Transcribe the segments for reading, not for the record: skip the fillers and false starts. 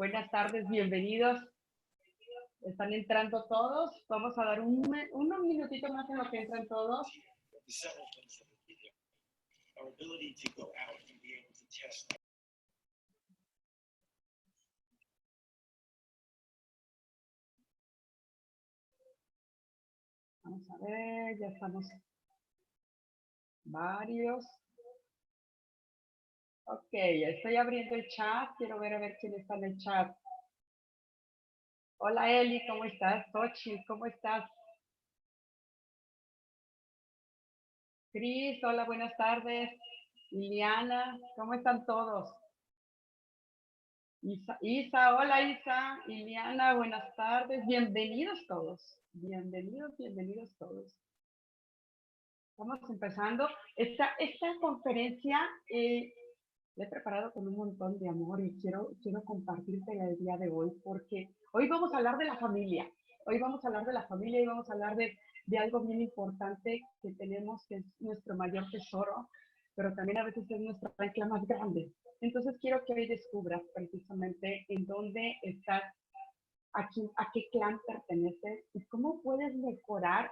Buenas tardes, bienvenidos. Están entrando todos. Vamos a dar unos minutitos más en lo que entran todos. Vamos a ver, ya estamos varios. Ok, estoy abriendo el chat. Quiero ver a ver quién está en el chat. Hola Eli, ¿cómo estás? Tochi, ¿cómo estás? Cris, hola, buenas tardes. Liliana, ¿cómo están todos? Isa, hola Isa. Liliana, buenas tardes. Bienvenidos todos. Bienvenidos todos. Estamos empezando. Esta conferencia la he preparado con un montón de amor y quiero compartírtela el día de hoy porque hoy vamos a hablar de la familia. Hoy vamos a hablar de la familia y vamos a hablar de algo bien importante que tenemos, que es nuestro mayor tesoro, pero también a veces es nuestra ancla más grande. Entonces quiero que hoy descubras precisamente en dónde estás, a qué clan perteneces y cómo puedes mejorar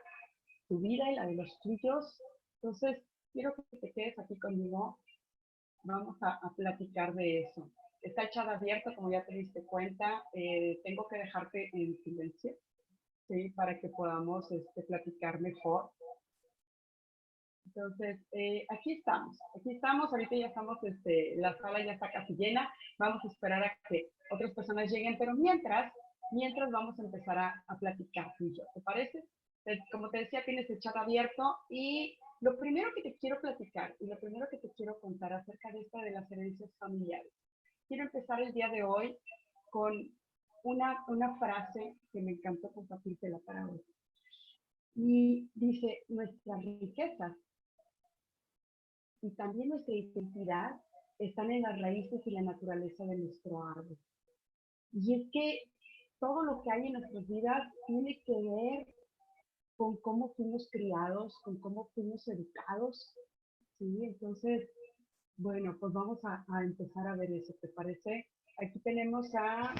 tu vida y la de los tuyos. Entonces, quiero que te quedes aquí conmigo. Vamos a platicar de eso. Está el chat abierto, como ya te diste cuenta. Tengo que dejarte en silencio, ¿sí? Para que podamos platicar mejor. Entonces, aquí estamos, ahorita ya estamos, la sala ya está casi llena. Vamos a esperar a que otras personas lleguen, pero mientras vamos a empezar a platicar tú y yo, ¿te parece? Como te decía, tienes el chat abierto y lo primero que te quiero platicar y lo primero que te quiero contar acerca de esta de las herencias familiares. Quiero empezar el día de hoy con una frase que me encantó compartírtela para hoy. Y dice, nuestras riquezas y también nuestra identidad están en las raíces y la naturaleza de nuestro árbol. Y es que todo lo que hay en nuestras vidas tiene que ver con cómo fuimos criados, con cómo fuimos educados, ¿sí? Entonces, bueno, pues vamos a empezar a ver eso, ¿te parece? Aquí tenemos a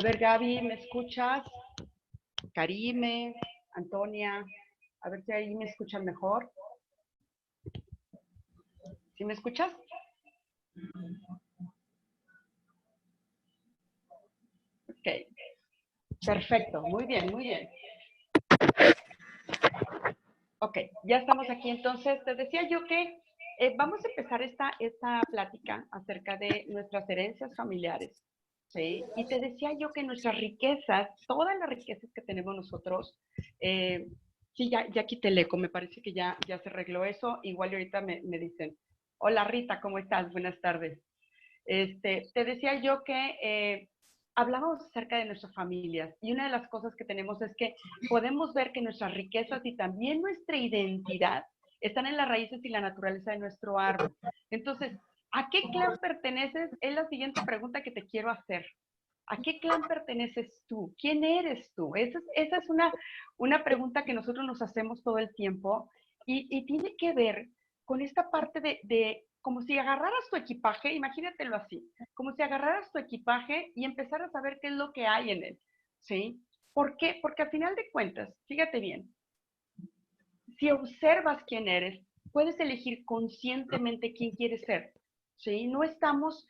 ver, Gaby, ¿me escuchas? Karime, Antonia, a ver si ahí me escuchan mejor. ¿Sí me escuchas? Ok, perfecto, muy bien, muy bien. Ok, ya estamos aquí. Entonces, te decía yo que vamos a empezar esta plática acerca de nuestras herencias familiares, ¿sí? Y te decía yo que nuestras riquezas, todas las riquezas que tenemos nosotros, sí, ya quité el eco, me parece que ya se arregló eso. Igual ahorita me dicen, hola Rita, ¿cómo estás? Buenas tardes. Te decía yo que hablamos acerca de nuestras familias y una de las cosas que tenemos es que podemos ver que nuestras riquezas y también nuestra identidad están en las raíces y la naturaleza de nuestro árbol. Entonces, ¿a qué clan perteneces? Es la siguiente pregunta que te quiero hacer. ¿A qué clan perteneces tú? ¿Quién eres tú? Esa es una pregunta que nosotros nos hacemos todo el tiempo y tiene que ver con esta parte de como si agarraras tu equipaje, imagínatelo así, como si agarraras tu equipaje y empezaras a ver qué es lo que hay en él, ¿sí? ¿Por qué? Porque al final de cuentas, fíjate bien, si observas quién eres, puedes elegir conscientemente quién quieres ser, ¿sí? No estamos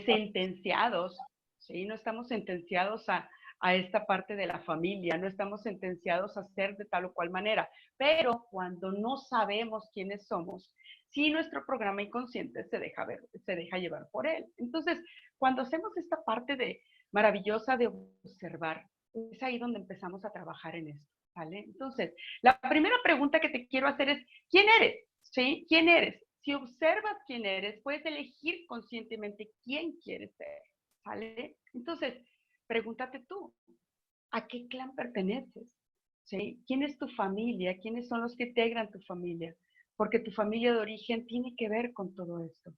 sentenciados, ¿sí? No estamos sentenciados a esta parte de la familia, no estamos sentenciados a ser de tal o cual manera, pero cuando no sabemos quiénes somos, sí nuestro programa inconsciente se deja llevar por él. Entonces, cuando hacemos esta parte maravillosa de observar, es ahí donde empezamos a trabajar en esto, ¿vale? Entonces, la primera pregunta que te quiero hacer es, ¿quién eres? ¿Sí? ¿Quién eres? Si observas quién eres, puedes elegir conscientemente quién quieres ser, ¿vale? Entonces, pregúntate tú, ¿a qué clan perteneces? ¿Sí? ¿Quién es tu familia? ¿Quiénes son los que integran tu familia? Porque tu familia de origen tiene que ver con todo esto,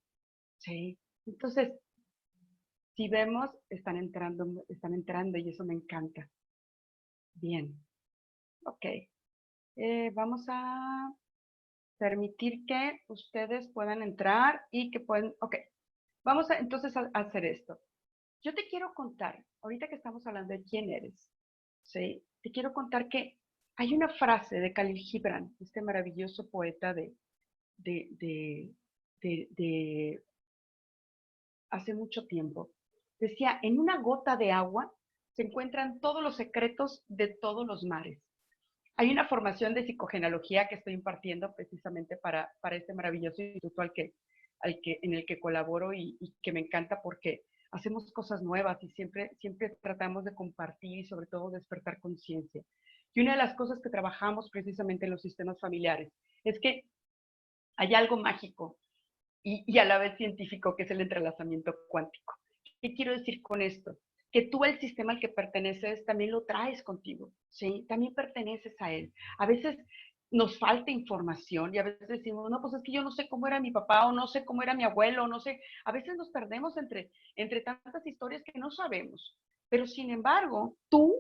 ¿sí? Entonces, si vemos, están entrando y eso me encanta. Bien. Ok. Vamos a permitir que ustedes puedan entrar y que pueden, ok, vamos a, entonces a hacer esto. Yo te quiero contar, ahorita que estamos hablando de quién eres, ¿sí? Te quiero contar que hay una frase de Khalil Gibran, este maravilloso poeta de, de, de hace mucho tiempo. Decía, en una gota de agua se encuentran todos los secretos de todos los mares. Hay una formación de psicogenealogía que estoy impartiendo precisamente para este maravilloso instituto en el que colaboro y que me encanta porque hacemos cosas nuevas y siempre tratamos de compartir y sobre todo despertar conciencia. Y una de las cosas que trabajamos precisamente en los sistemas familiares es que hay algo mágico y a la vez científico que es el entrelazamiento cuántico. ¿Qué quiero decir con esto? Que tú el sistema al que perteneces también lo traes contigo, ¿sí? También perteneces a él. A veces nos falta información y a veces decimos, no, pues es que yo no sé cómo era mi papá o no sé cómo era mi abuelo, no sé. A veces nos perdemos entre tantas historias que no sabemos. Pero sin embargo, tú,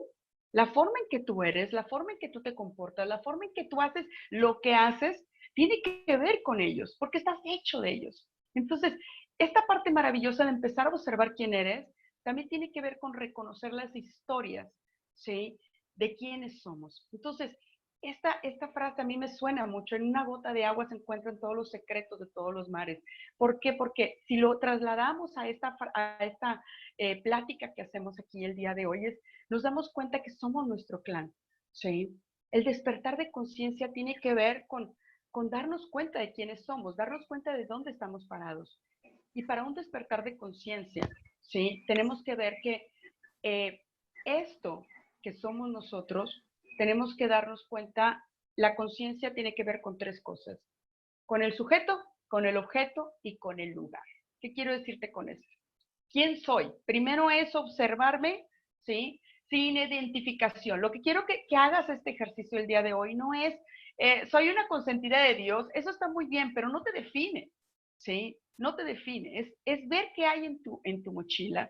la forma en que tú eres, la forma en que tú te comportas, la forma en que tú haces lo que haces, tiene que ver con ellos, porque estás hecho de ellos. Entonces, esta parte maravillosa de empezar a observar quién eres, también tiene que ver con reconocer las historias, ¿sí? De quiénes somos. Entonces, esta frase a mí me suena mucho. En una gota de agua se encuentran todos los secretos de todos los mares. ¿Por qué? Porque si lo trasladamos a esta plática que hacemos aquí el día de hoy, nos damos cuenta que somos nuestro clan, ¿sí? El despertar de conciencia tiene que ver con darnos cuenta de quiénes somos, darnos cuenta de dónde estamos parados. Y para un despertar de conciencia, ¿sí? Tenemos que ver que eh, esto que somos nosotros, tenemos que darnos cuenta, la conciencia tiene que ver con tres cosas, con el sujeto, con el objeto y con el lugar. ¿Qué quiero decirte con esto? ¿Quién soy? Primero es observarme, ¿sí? Sin identificación. Lo que quiero que hagas este ejercicio el día de hoy no es, soy una consentida de Dios, eso está muy bien, pero no te define, ¿sí? No te define, es ver qué hay en tu mochila.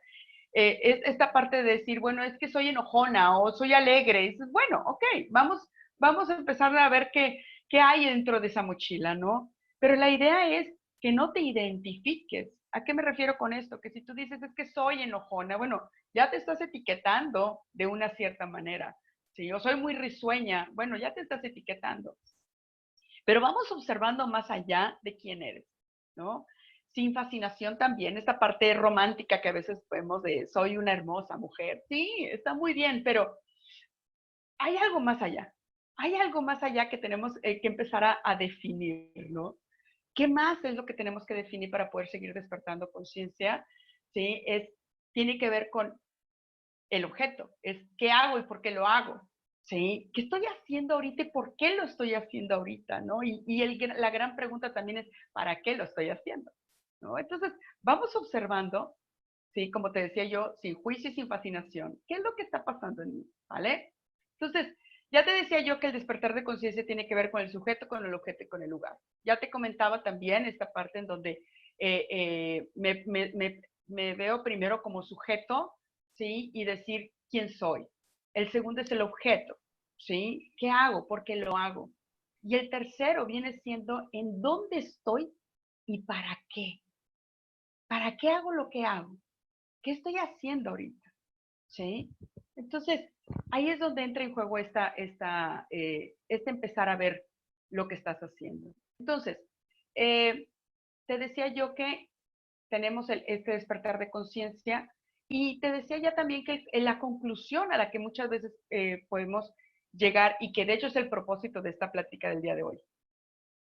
Es esta parte de decir, bueno, es que soy enojona o soy alegre. Y dices, bueno, ok, vamos a empezar a ver qué hay dentro de esa mochila, ¿no? Pero la idea es que no te identifiques. ¿A qué me refiero con esto? Que si tú dices, es que soy enojona, bueno, ya te estás etiquetando de una cierta manera. Si yo soy muy risueña, bueno, ya te estás etiquetando. Pero vamos observando más allá de quién eres, ¿no? Sin fascinación también, esta parte romántica que a veces vemos de soy una hermosa mujer. Sí, está muy bien, pero hay algo más allá. Hay algo más allá que tenemos que empezar a definir, ¿no? ¿Qué más es lo que tenemos que definir para poder seguir despertando conciencia? ¿Sí? Tiene que ver con el objeto, es qué hago y por qué lo hago. ¿Sí? ¿Qué estoy haciendo ahorita y por qué lo estoy haciendo ahorita? ¿No? La gran pregunta también es, ¿para qué lo estoy haciendo? ¿No? Entonces, vamos observando, ¿sí? Como te decía yo, sin juicio y sin fascinación, ¿qué es lo que está pasando en mí? ¿Vale? Entonces, ya te decía yo que el despertar de conciencia tiene que ver con el sujeto, con el objeto y con el lugar. Ya te comentaba también esta parte en donde me veo primero como sujeto, ¿sí? Y decir quién soy. El segundo es el objeto, ¿sí? ¿Qué hago? ¿Por qué lo hago? Y el tercero viene siendo en dónde estoy y para qué. ¿Para qué hago lo que hago? ¿Qué estoy haciendo ahorita? ¿Sí? Entonces, ahí es donde entra en juego este empezar a ver lo que estás haciendo. Entonces, te decía yo que tenemos este despertar de conciencia y te decía ya también que la conclusión a la que muchas veces podemos llegar y que de hecho es el propósito de esta plática del día de hoy,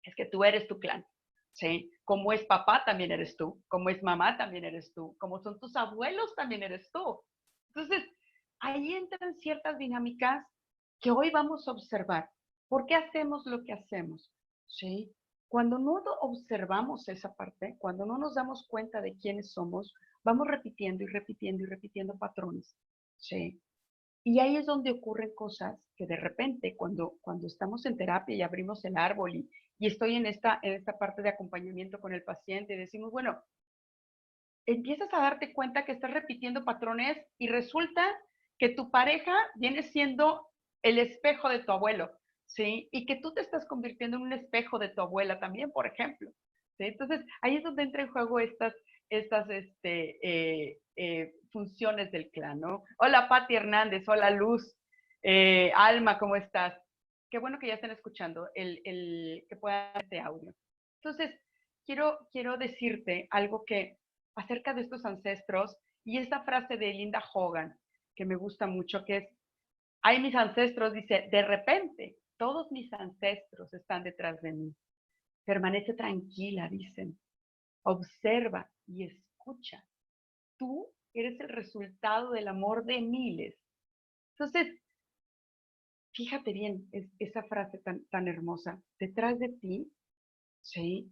es que tú eres tu clan, ¿sí? Como es papá también eres tú, como es mamá también eres tú, como son tus abuelos también eres tú. Entonces, ahí entran ciertas dinámicas que hoy vamos a observar. ¿Por qué hacemos lo que hacemos? ¿Sí? Cuando no observamos esa parte, cuando no nos damos cuenta de quiénes somos, vamos repitiendo y repitiendo y repitiendo patrones. ¿Sí? Y ahí es donde ocurren cosas que de repente, cuando estamos en terapia y abrimos el árbol y estoy en esta parte de acompañamiento con el paciente, decimos, bueno, empiezas a darte cuenta que estás repitiendo patrones y resulta que tu pareja viene siendo el espejo de tu abuelo, ¿sí? Y que tú te estás convirtiendo en un espejo de tu abuela también, por ejemplo, ¿sí? Entonces, ahí es donde entra en juego estas funciones del clan, ¿no? Hola, Pati Hernández, hola, Luz, Alma, ¿cómo estás? Qué bueno que ya estén escuchando que puedan este audio. Entonces, quiero decirte algo que acerca de estos ancestros y esta frase de Linda Hogan, que me gusta mucho, que es, hay mis ancestros, dice, de repente, todos mis ancestros están detrás de mí. Permanece tranquila, dicen. Observa y escucha. Tú eres el resultado del amor de miles. Entonces, fíjate bien, esa frase tan hermosa. Detrás de ti, ¿sí?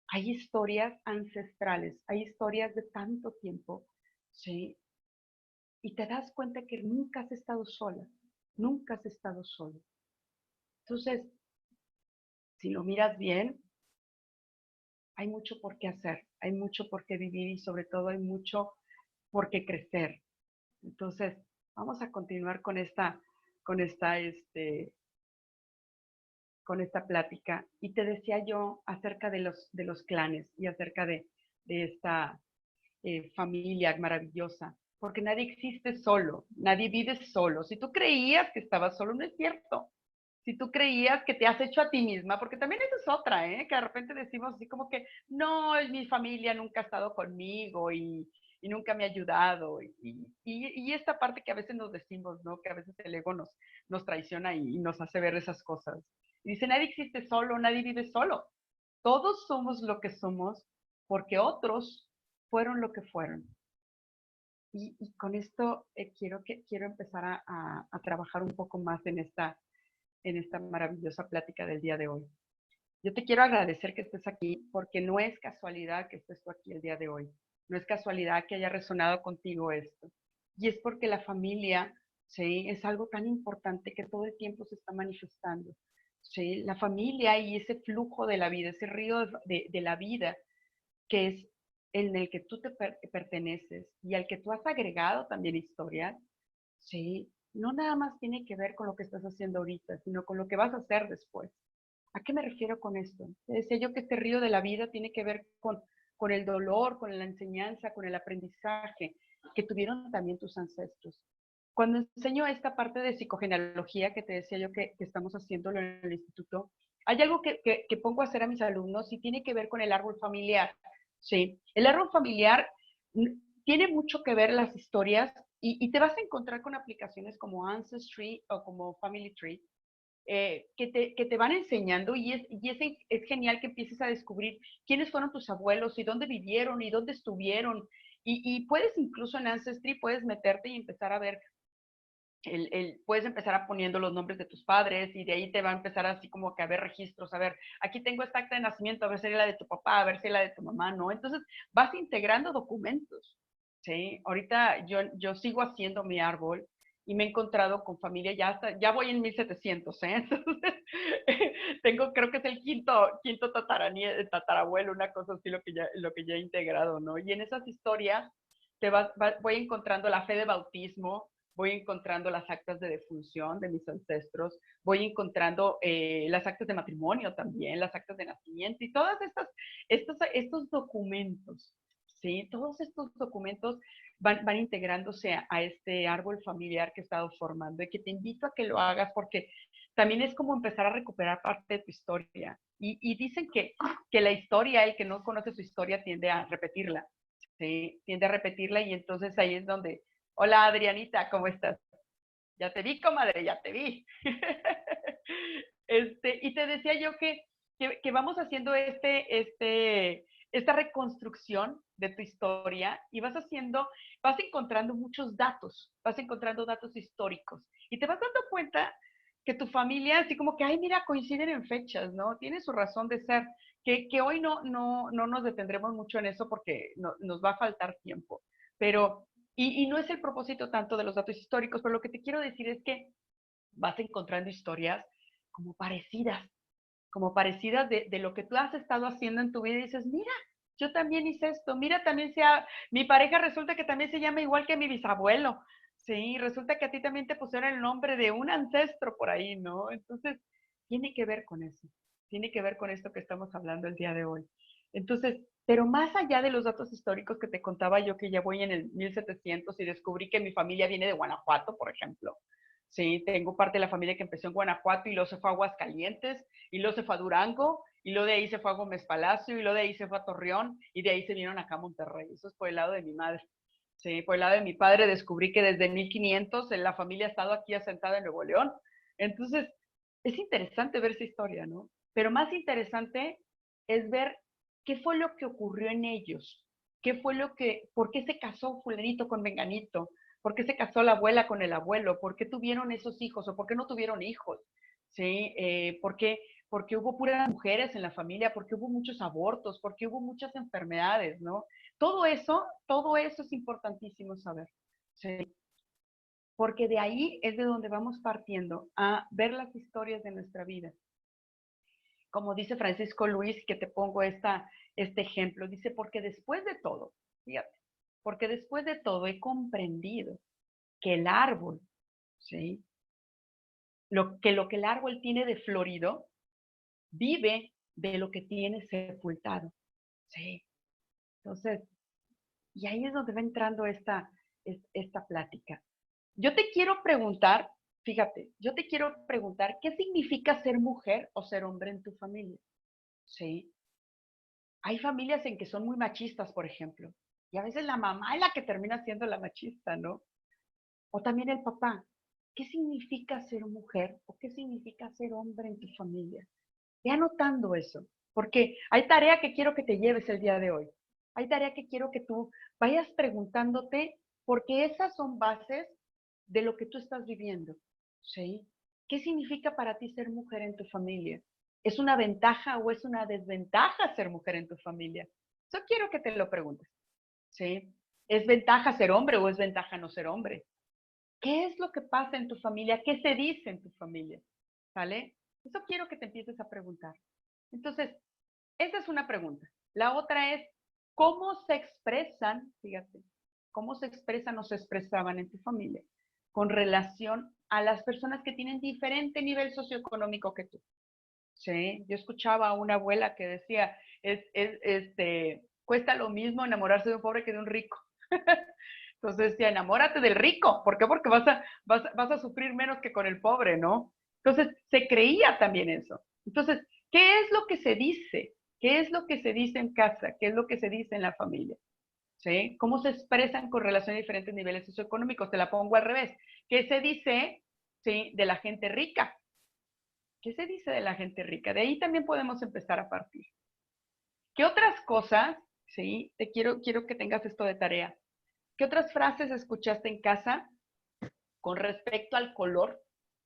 Hay historias ancestrales, hay historias de tanto tiempo, ¿sí? Y te das cuenta que nunca has estado sola, nunca has estado solo. Entonces, si lo miras bien, hay mucho por qué hacer, hay mucho por qué vivir y sobre todo hay mucho por qué crecer. Entonces, vamos a continuar con esta, este, con esta plática. Y te decía yo acerca de los clanes y acerca de esta familia maravillosa, porque nadie existe solo, nadie vive solo. Si tú creías que estabas solo, no es cierto. Si tú creías que te has hecho a ti misma, porque también esa es otra, ¿eh? Que de repente decimos así como que, no, mi familia nunca ha estado conmigo y nunca me ha ayudado. Y esta parte que a veces nos decimos, ¿no? Que a veces el ego nos traiciona y nos hace ver esas cosas. Y dice, nadie existe solo, nadie vive solo. Todos somos lo que somos porque otros fueron lo que fueron. Y con esto quiero empezar a trabajar un poco más en esta maravillosa plática del día de hoy. Yo te quiero agradecer que estés aquí porque no es casualidad que estés tú aquí el día de hoy. No es casualidad que haya resonado contigo esto. Y es porque la familia, ¿sí? Es algo tan importante que todo el tiempo se está manifestando. ¿Sí? La familia y ese flujo de la vida, ese río de la vida que es en el que tú te perteneces y al que tú has agregado también historias, ¿sí? No nada más tiene que ver con lo que estás haciendo ahorita, sino con lo que vas a hacer después. ¿A qué me refiero con esto? Te decía yo que este río de la vida tiene que ver con el dolor, con la enseñanza, con el aprendizaje que tuvieron también tus ancestros. Cuando enseño esta parte de psicogenealogía que te decía yo que estamos haciéndolo en el instituto, hay algo que pongo a hacer a mis alumnos y tiene que ver con el árbol familiar. ¿Sí? El árbol familiar tiene mucho que ver las historias y te vas a encontrar con aplicaciones como Ancestry o como Family Tree, que te van enseñando es genial que empieces a descubrir quiénes fueron tus abuelos y dónde vivieron y dónde estuvieron. Y puedes incluso en Ancestry, puedes meterte y empezar a ver, puedes empezar a poniendo los nombres de tus padres y de ahí te va a empezar así como que a ver registros, a ver, aquí tengo esta acta de nacimiento, a ver si es la de tu papá, a ver si es la de tu mamá, ¿no? Entonces vas integrando documentos, ¿sí? Ahorita yo sigo haciendo mi árbol y me he encontrado con familia, ya voy en 1700, ¿eh? Entonces, tengo, creo que es el quinto tatarabuelo, una cosa así lo que ya he integrado, ¿no? Y en esas historias voy encontrando la fe de bautismo, voy encontrando las actas de defunción de mis ancestros, voy encontrando las actas de matrimonio también, las actas de nacimiento y todos estos documentos, ¿sí? Todos estos documentos van integrándose a este árbol familiar que he estado formando y que te invito a que lo hagas porque también es como empezar a recuperar parte de tu historia. Y dicen que la historia, el que no conoce su historia tiende a repetirla, ¿sí? Tiende a repetirla y entonces ahí es donde, hola Adrianita, ¿cómo estás? Ya te vi, comadre, ya te vi. Y te decía yo que vamos haciendo esta reconstrucción de tu historia y vas encontrando muchos datos, vas encontrando datos históricos y te vas dando cuenta que tu familia, así como que, ay, mira, coinciden en fechas, ¿no? Tiene su razón de ser, que hoy no nos detendremos mucho en eso porque nos va a faltar tiempo, pero, y no es el propósito tanto de los datos históricos, pero lo que te quiero decir es que vas encontrando historias como como parecidas de lo que tú has estado haciendo en tu vida y dices, mira, yo también hice esto, mira, mi pareja resulta que también se llama igual que mi bisabuelo, sí, resulta que a ti también te pusieron el nombre de un ancestro por ahí, ¿no? Entonces, tiene que ver con eso, tiene que ver con esto que estamos hablando el día de hoy. Entonces, pero más allá de los datos históricos que te contaba yo, que ya voy en el 1700 y descubrí que mi familia viene de Guanajuato, por ejemplo. Sí, tengo parte de la familia que empezó en Guanajuato y luego se fue a Aguascalientes y luego se fue a Durango y luego de ahí se fue a Gómez Palacio y luego de ahí se fue a Torreón y de ahí se vinieron acá a Monterrey. Eso es por el lado de mi madre. Sí, por el lado de mi padre descubrí que desde 1500 la familia ha estado aquí asentada en Nuevo León. Entonces, es interesante ver esa historia, ¿no? Pero más interesante es ver qué fue lo que ocurrió en ellos, qué fue lo que, por qué se casó fulanito con menganito, por qué se casó la abuela con el abuelo, por qué tuvieron esos hijos o por qué no tuvieron hijos, ¿sí? Porque hubo puras mujeres en la familia, porque hubo muchos abortos, porque hubo muchas enfermedades, ¿no? Todo eso es importantísimo saber, ¿sí? Porque de ahí es de donde vamos partiendo a ver las historias de nuestra vida. Como dice Francisco Luis, que te pongo este ejemplo, dice, porque después de todo, fíjate, porque después de todo he comprendido que el árbol, ¿sí? Lo que el árbol tiene de florido, vive de lo que tiene sepultado, ¿sí? Entonces, y ahí es donde va entrando esta plática. Yo te quiero preguntar, fíjate, yo te quiero preguntar, ¿qué significa ser mujer o ser hombre en tu familia? Sí. Hay familias en que son muy machistas, por ejemplo, y a veces la mamá es la que termina siendo la machista, ¿no? O también el papá. ¿Qué significa ser mujer o qué significa ser hombre en tu familia? Ve anotando eso, porque hay tarea que quiero que te lleves el día de hoy. Hay tarea que quiero que tú vayas preguntándote, porque esas son bases de lo que tú estás viviendo, ¿sí? ¿Qué significa para ti ser mujer en tu familia? ¿Es una ventaja o es una desventaja ser mujer en tu familia? Eso quiero que te lo preguntes, ¿sí? ¿Es ventaja ser hombre o es ventaja no ser hombre? ¿Qué es lo que pasa en tu familia? ¿Qué se dice en tu familia? ¿Sale? Eso quiero que te empieces a preguntar. Entonces, esa es una pregunta. La otra es, ¿cómo se expresan, fíjate, cómo se expresan o se expresaban en tu familia con relación a las personas que tienen diferente nivel socioeconómico que tú? Sí, yo escuchaba a una abuela que decía, cuesta lo mismo enamorarse de un pobre que de un rico. Entonces decía, enamórate del rico. ¿Por qué? Porque vas a sufrir menos que con el pobre, ¿no? Entonces, se creía también eso. Entonces, ¿qué es lo que se dice? ¿Qué es lo que se dice en casa? ¿Qué es lo que se dice en la familia? ¿Sí? ¿Cómo se expresan con relación a diferentes niveles socioeconómicos? Te la pongo al revés. ¿Qué se dice, sí, de la gente rica? ¿Qué se dice de la gente rica? De ahí también podemos empezar a partir. ¿Qué otras cosas, sí? Quiero que tengas esto de tarea. ¿Qué otras frases escuchaste en casa con respecto al color,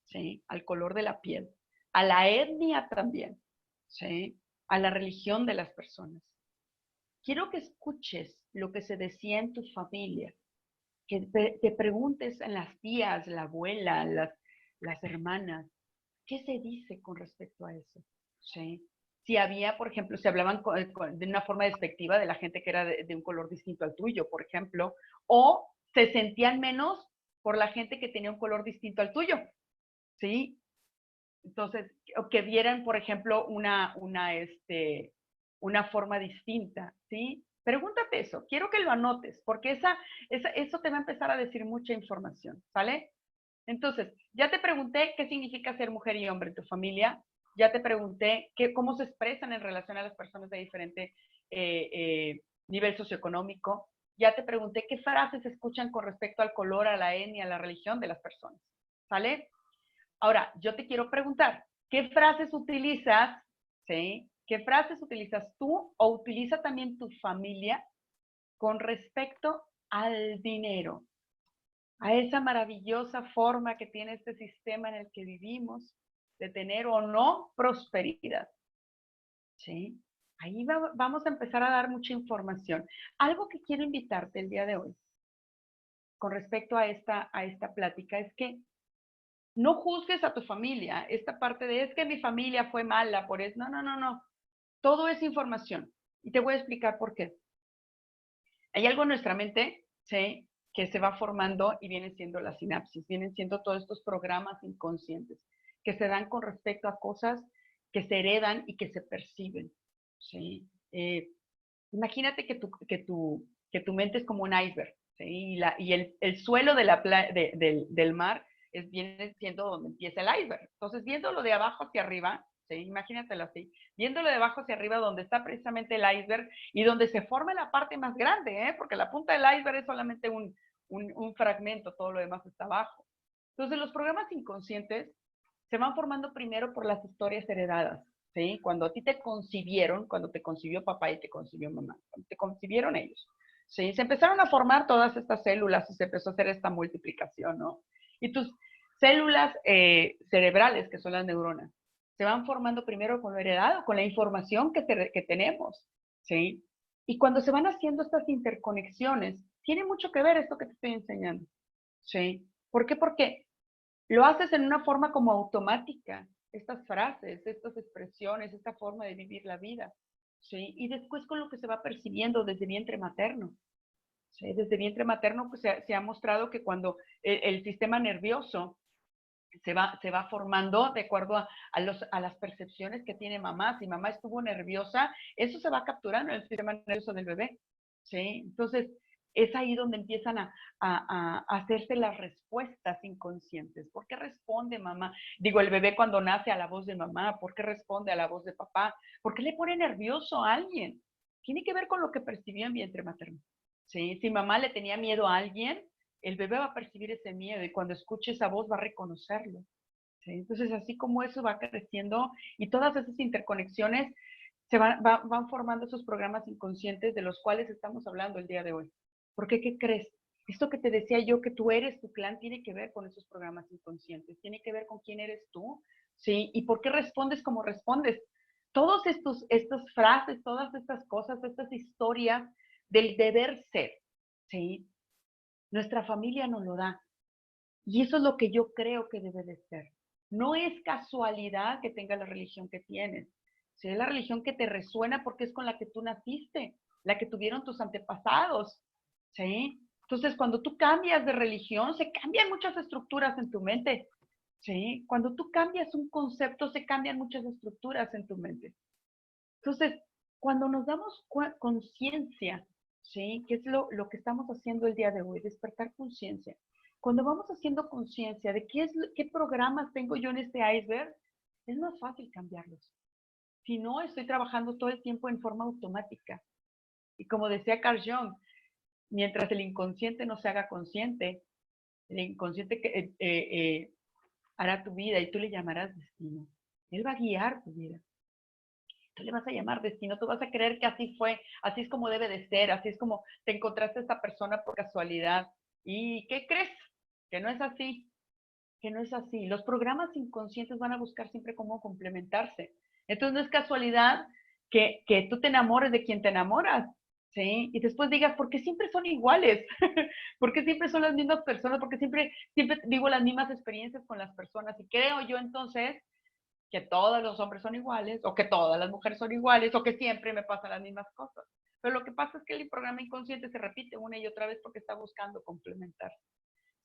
sí? Al color de la piel, a la etnia también, sí? A la religión de las personas. Quiero que escuches lo que se decía en tu familia, que te preguntes en las tías, la abuela, las hermanas, ¿qué se dice con respecto a eso? ¿Sí? Si había, por ejemplo, se hablaban de una forma despectiva de la gente que era de un color distinto al tuyo, por ejemplo, o se sentían menos por la gente que tenía un color distinto al tuyo, ¿sí? Entonces, o que vieran, por ejemplo, una forma distinta, ¿sí? Pregúntate eso, quiero que lo anotes, porque eso te va a empezar a decir mucha información, ¿sale? Entonces, ya te pregunté qué significa ser mujer y hombre en tu familia, ya te pregunté cómo se expresan en relación a las personas de diferente nivel socioeconómico, ya te pregunté qué frases se escuchan con respecto al color, a la etnia, a la religión de las personas, ¿sale? Ahora, yo te quiero preguntar, ¿qué frases utilizas, sí? ¿Qué frases utilizas tú o utiliza también tu familia con respecto al dinero? A esa maravillosa forma que tiene este sistema en el que vivimos de tener o no prosperidad. ¿Sí? Ahí vamos a empezar a dar mucha información. Algo que quiero invitarte el día de hoy con respecto a esta plática es que no juzgues a tu familia. Esta parte de es que mi familia fue mala por eso. No, no, no, no. Todo es información. Y te voy a explicar por qué. Hay algo en nuestra mente, ¿sí? Que se va formando y vienen siendo las sinapsis, vienen siendo todos estos programas inconscientes que se dan con respecto a cosas que se heredan y que se perciben, ¿sí? Imagínate que tu mente es como un iceberg, ¿sí? Y el suelo de del mar viene siendo donde empieza el iceberg. Entonces, viéndolo de abajo hacia arriba, ¿sí? Imagínatelo así, viéndolo de abajo hacia arriba, donde está precisamente el iceberg y donde se forma la parte más grande, ¿eh? Porque la punta del iceberg es solamente un fragmento, todo lo demás está abajo. Entonces, los programas inconscientes se van formando primero por las historias heredadas, ¿sí? Cuando a ti te concibieron, cuando te concibió papá y te concibió mamá, cuando te concibieron ellos, ¿sí? Se empezaron a formar todas estas células y se empezó a hacer esta multiplicación, ¿no? Y tus células cerebrales, que son las neuronas, se van formando primero con lo heredado, con la información que tenemos, ¿sí? Y cuando se van haciendo estas interconexiones, tiene mucho que ver esto que te estoy enseñando, ¿sí? ¿Por qué? Porque lo haces en una forma como automática, estas frases, estas expresiones, esta forma de vivir la vida, ¿sí? Y después con lo que se va percibiendo desde vientre materno, ¿sí? Desde vientre materno pues, se ha mostrado que cuando el sistema nervioso se va formando de acuerdo a las percepciones que tiene mamá. Si mamá estuvo nerviosa, eso se va capturando en el sistema nervioso del bebé, ¿sí? Entonces, es ahí donde empiezan a hacerse las respuestas inconscientes. ¿Por qué responde mamá? Digo, el bebé cuando nace a la voz de mamá, ¿por qué responde a la voz de papá? ¿Por qué le pone nervioso a alguien? Tiene que ver con lo que percibió en vientre materno, ¿sí? Si mamá le tenía miedo a alguien, el bebé va a percibir ese miedo y cuando escuche esa voz va a reconocerlo, ¿sí? Entonces, así como eso va creciendo y todas esas interconexiones van formando esos programas inconscientes de los cuales estamos hablando el día de hoy. Porque, ¿qué crees? Esto que te decía yo, que tú eres tu clan, tiene que ver con esos programas inconscientes, tiene que ver con quién eres tú, ¿sí? Y por qué respondes como respondes. Todos estas frases, todas estas cosas, estas historias del deber ser, ¿sí? Nuestra familia nos lo da. Y eso es lo que yo creo que debe de ser. No es casualidad que tengas la religión que tienes. Si es la religión que te resuena porque es con la que tú naciste, la que tuvieron tus antepasados. ¿Sí? Entonces, cuando tú cambias de religión, se cambian muchas estructuras en tu mente. ¿Sí? Cuando tú cambias un concepto, se cambian muchas estructuras en tu mente. Entonces, cuando nos damos conciencia, ¿sí? ¿Qué es lo que estamos haciendo el día de hoy? Despertar conciencia. Cuando vamos haciendo conciencia de qué programas tengo yo en este iceberg, es más fácil cambiarlos. Si no, estoy trabajando todo el tiempo en forma automática. Y como decía Carl Jung, mientras el inconsciente no se haga consciente, el inconsciente hará tu vida y tú le llamarás destino. Él va a guiar tu vida. Tú le vas a llamar destino, tú vas a creer que así fue, así es como debe de ser, así es como te encontraste a esta persona por casualidad. ¿Y qué crees? Que no es así, que no es así. Los programas inconscientes van a buscar siempre cómo complementarse. Entonces no es casualidad que tú te enamores de quien te enamoras, ¿sí? Y después digas, ¿por qué siempre son iguales? ¿Por qué siempre son las mismas personas? ¿Por qué siempre vivo las mismas experiencias con las personas? Y creo yo entonces que todos los hombres son iguales, o que todas las mujeres son iguales, o que siempre me pasan las mismas cosas. Pero lo que pasa es que el programa inconsciente se repite una y otra vez porque está buscando complementar.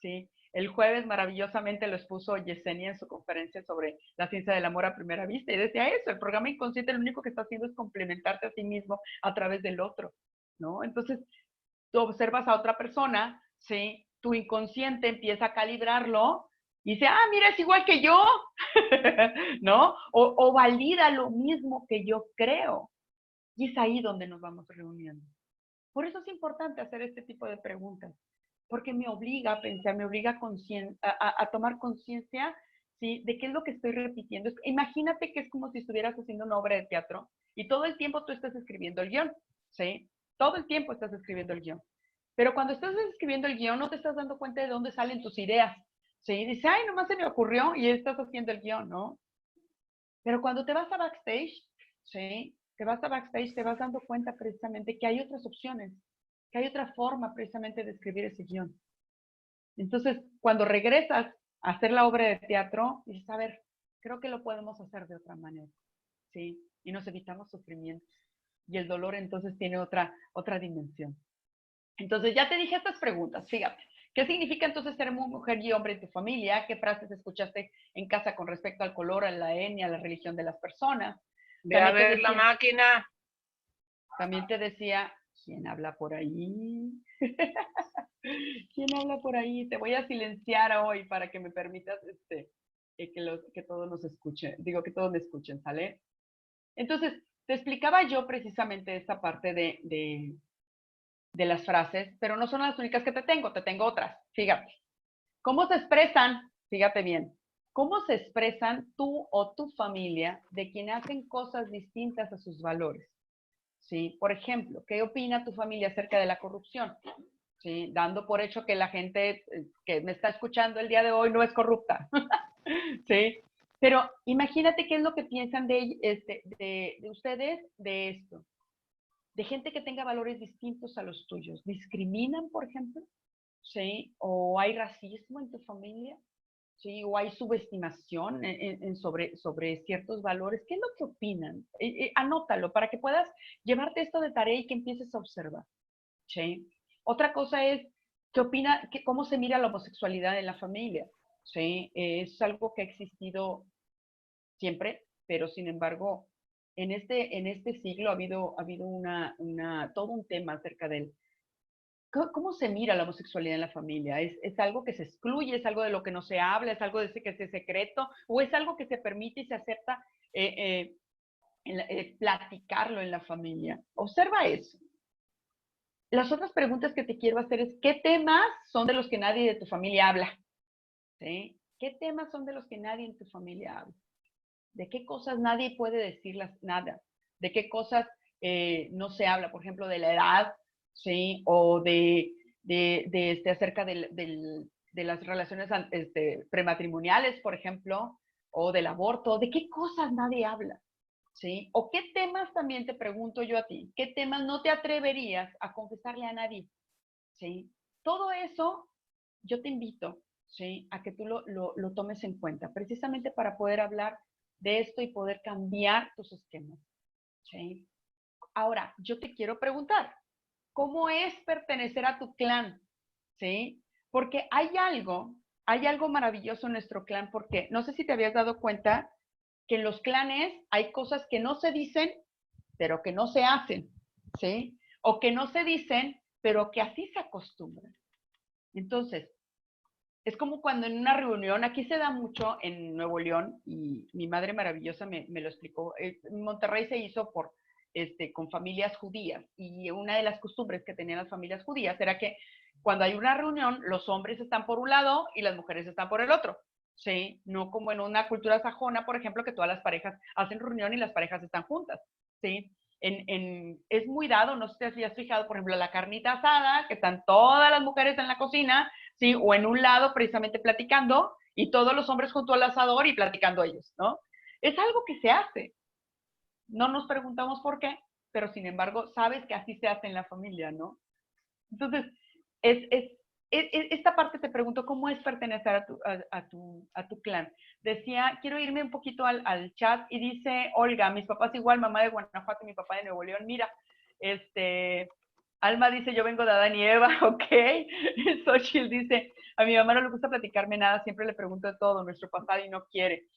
¿Sí? El jueves maravillosamente lo expuso Yesenia en su conferencia sobre la ciencia del amor a primera vista y decía eso, el programa inconsciente lo único que está haciendo es complementarte a sí mismo a través del otro, ¿no? Entonces, tú observas a otra persona, ¿sí? Tu inconsciente empieza a calibrarlo y dice, ah, mira, es igual que yo, ¿no? O valida lo mismo que yo creo. Y es ahí donde nos vamos reuniendo. Por eso es importante hacer este tipo de preguntas, porque me obliga a pensar, me obliga a tomar conciencia, ¿sí? De qué es lo que estoy repitiendo. Imagínate que es como si estuvieras haciendo una obra de teatro y todo el tiempo tú estás escribiendo el guión, ¿sí? Todo el tiempo estás escribiendo el guión. Pero cuando estás escribiendo el guión no te estás dando cuenta de dónde salen tus ideas, ¿sí? Dices, ay, nomás se me ocurrió y estás haciendo el guión, ¿no? Pero cuando te vas a backstage, ¿sí? Te vas a backstage, te vas dando cuenta precisamente que hay otras opciones, que hay otra forma precisamente de escribir ese guión. Entonces, cuando regresas a hacer la obra de teatro, dices, a ver, creo que lo podemos hacer de otra manera, ¿sí? Y nos evitamos sufrimientos. Y el dolor entonces tiene otra dimensión. Entonces, ya te dije estas preguntas, fíjate. ¿Qué significa entonces ser mujer y hombre en tu familia? ¿Qué frases escuchaste en casa con respecto al color, a la etnia, a la religión de las personas? Ve a ver la máquina. También te decía, ¿quién habla por ahí? ¿Quién habla por ahí? Te voy a silenciar hoy para que me permitas que todos nos escuchen. Digo, que todos me escuchen, ¿sale? Entonces, te explicaba yo precisamente esta parte de las frases, pero no son las únicas que te tengo otras. Fíjate. ¿Cómo se expresan? Fíjate bien. ¿Cómo se expresan tú o tu familia de quienes hacen cosas distintas a sus valores? ¿Sí? Por ejemplo, ¿qué opina tu familia acerca de la corrupción? ¿Sí? Dando por hecho que la gente que me está escuchando el día de hoy no es corrupta. ¿Sí? Pero imagínate qué es lo que piensan de ustedes de esto. De gente que tenga valores distintos a los tuyos. ¿Discriminan, por ejemplo? ¿Sí? ¿O hay racismo en tu familia? ¿Sí? ¿O hay subestimación sobre ciertos valores? ¿Qué es lo que opinan? Anótalo para que puedas llevarte esto de tarea y que empieces a observar. ¿Sí? Otra cosa es, ¿qué opina, cómo se mira la homosexualidad en la familia? ¿Sí? Es algo que ha existido siempre, pero sin embargo, en este siglo ha habido todo un tema acerca del cómo se mira la homosexualidad en la familia. ¿Es algo que se excluye? ¿Es algo de lo que no se habla? ¿Es algo de que es secreto? ¿O es algo que se permite y se acepta platicarlo en la familia? Observa eso. Las otras preguntas que te quiero hacer es, ¿qué temas son de los que nadie de tu familia habla? ¿Sí? ¿Qué temas son de los que nadie en tu familia habla? ¿De qué cosas nadie puede decirlas nada? ¿De qué cosas no se habla? Por ejemplo, de la edad, ¿sí? O acerca de las relaciones prematrimoniales, por ejemplo, o del aborto. ¿De qué cosas nadie habla? ¿Sí? ¿O qué temas también te pregunto yo a ti? ¿Qué temas no te atreverías a confesarle a nadie? ¿Sí? Todo eso yo te invito, ¿sí? A que tú lo tomes en cuenta, precisamente para poder hablar de esto y poder cambiar tus esquemas, ¿sí? Ahora, yo te quiero preguntar, ¿cómo es pertenecer a tu clan? ¿Sí? Porque hay algo maravilloso en nuestro clan, porque no sé si te habías dado cuenta que en los clanes hay cosas que no se dicen, pero que no se hacen, ¿sí? O que no se dicen, pero que así se acostumbran. Entonces, es como cuando en una reunión, aquí se da mucho en Nuevo León, y mi madre maravillosa me lo explicó, en Monterrey se hizo con familias judías, y una de las costumbres que tenían las familias judías era que cuando hay una reunión, los hombres están por un lado y las mujeres están por el otro, ¿sí? No como en una cultura sajona, por ejemplo, que todas las parejas hacen reunión y las parejas están juntas, ¿sí? Es muy dado, no sé si has fijado, por ejemplo, la carnita asada, que están todas las mujeres en la cocina, ¿sí? O en un lado precisamente platicando y todos los hombres junto al asador y platicando ellos, ¿no? Es algo que se hace. No nos preguntamos por qué, pero sin embargo sabes que así se hace en la familia, ¿no? Entonces, esta parte te pregunto, ¿cómo es pertenecer a tu clan? Decía, quiero irme un poquito al chat y dice, Olga, mis papás igual, mamá de Guanajuato y mi papá de Nuevo León, mira, Alma dice, yo vengo de Adán y Eva, ok. Xochitl dice, a mi mamá no le gusta platicarme nada, siempre le pregunto de todo, nuestro pasado y no quiere.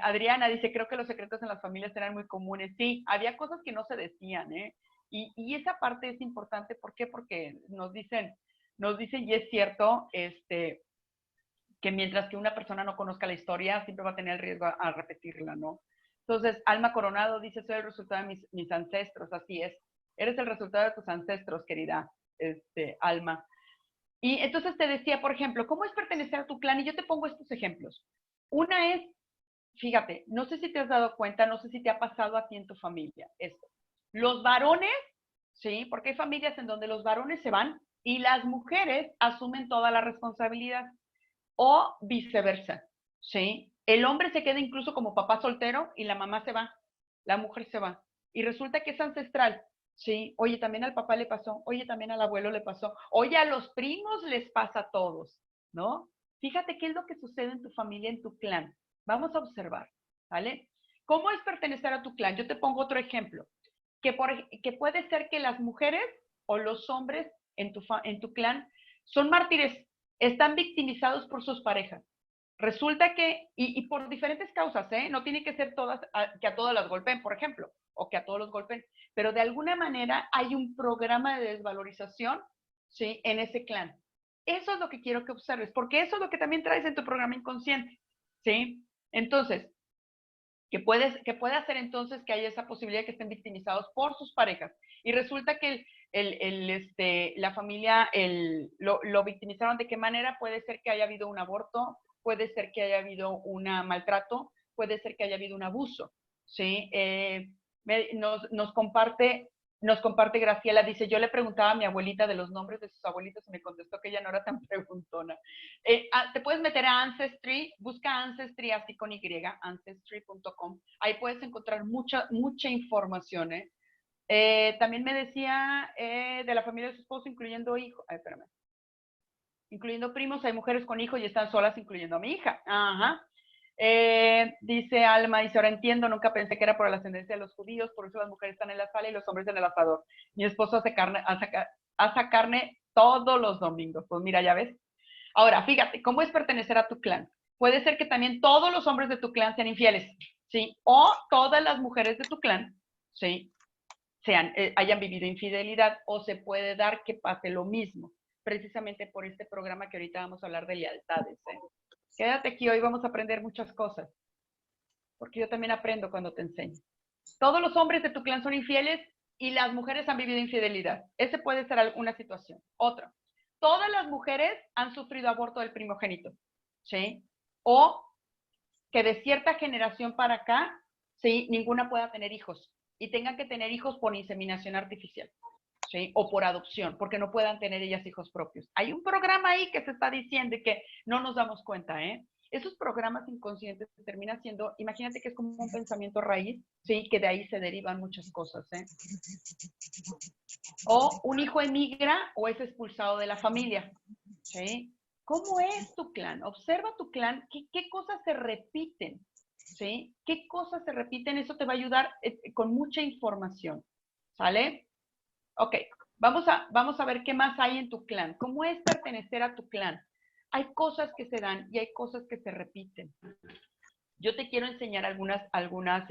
Adriana dice, creo que los secretos en las familias eran muy comunes. Sí, había cosas que no se decían, ¿eh? Y esa parte es importante, ¿por qué? Porque nos dicen, y es cierto, que mientras que una persona no conozca la historia, siempre va a tener el riesgo a repetirla, ¿no? Entonces, Alma Coronado dice, soy el resultado de mis ancestros, así es. Eres el resultado de tus ancestros, querida Alma. Y entonces te decía, por ejemplo, ¿cómo es pertenecer a tu clan? Y yo te pongo estos ejemplos. Una es, fíjate, no sé si te has dado cuenta, no sé si te ha pasado a ti en tu familia esto. Los varones, ¿sí? Porque hay familias en donde los varones se van y las mujeres asumen toda la responsabilidad. O viceversa, ¿sí? El hombre se queda incluso como papá soltero y la mamá se va, la mujer se va. Y resulta que es ancestral, ¿sí? Oye, también al papá le pasó, oye, también al abuelo le pasó, oye, a los primos les pasa a todos, ¿no? Fíjate qué es lo que sucede en tu familia, en tu clan. Vamos a observar, ¿vale? ¿Cómo es pertenecer a tu clan? Yo te pongo otro ejemplo, que puede ser que las mujeres o los hombres en tu clan son mártires, están victimizados por sus parejas. Resulta que, y por diferentes causas, no tiene que ser todas, que a todas las golpeen, por ejemplo, o que a todos los golpeen, pero de alguna manera hay un programa de desvalorización, ¿sí? En ese clan. Eso es lo que quiero que observes, porque eso es lo que también traes en tu programa inconsciente, ¿sí? Entonces, que puede hacer entonces que haya esa posibilidad de que estén victimizados por sus parejas. Y resulta que la familia lo victimizaron. ¿De qué manera? Puede ser que haya habido un aborto, puede ser que haya habido un maltrato, puede ser que haya habido un abuso, ¿sí? Nos comparte Graciela, dice, yo le preguntaba a mi abuelita de los nombres de sus abuelitos y me contestó que ella no era tan preguntona. Te puedes meter a Ancestry, busca Ancestry así con Y, ancestry.com. Ahí puedes encontrar mucha información. También me decía de la familia de su esposo, incluyendo hijos. Incluyendo primos, hay mujeres con hijos y están solas, incluyendo a mi hija. Ajá. Dice Alma, dice, ahora entiendo, nunca pensé que era por la ascendencia de los judíos, por eso las mujeres están en la sala y los hombres en el asador. Mi esposo hace carne todos los domingos. Pues mira, ya ves. Ahora, fíjate, ¿cómo es pertenecer a tu clan? Puede ser que también todos los hombres de tu clan sean infieles, ¿sí? O todas las mujeres de tu clan, ¿sí? Hayan vivido infidelidad, o se puede dar que pase lo mismo, precisamente por este programa que ahorita vamos a hablar de lealtades. Quédate aquí, hoy vamos a aprender muchas cosas, porque yo también aprendo cuando te enseño. Todos los hombres de tu clan son infieles y las mujeres han vivido infidelidad. Ese puede ser alguna situación. Otra, todas las mujeres han sufrido aborto del primogénito, ¿sí? O que de cierta generación para acá, ¿sí? Ninguna pueda tener hijos y tengan que tener hijos por inseminación artificial, ¿sí? O por adopción, porque no puedan tener ellas hijos propios. Hay un programa ahí que se está diciendo y que no nos damos cuenta, Esos programas inconscientes terminan siendo, imagínate que es como un pensamiento raíz, ¿sí? Que de ahí se derivan muchas cosas, O un hijo emigra o es expulsado de la familia, ¿sí? ¿Cómo es tu clan? Observa tu clan, qué cosas se repiten, ¿sí? ¿Qué cosas se repiten? Eso te va a ayudar con mucha información, ¿sale? Ok, vamos a ver qué más hay en tu clan. ¿Cómo es pertenecer a tu clan? Hay cosas que se dan y hay cosas que se repiten. Yo te quiero enseñar algunas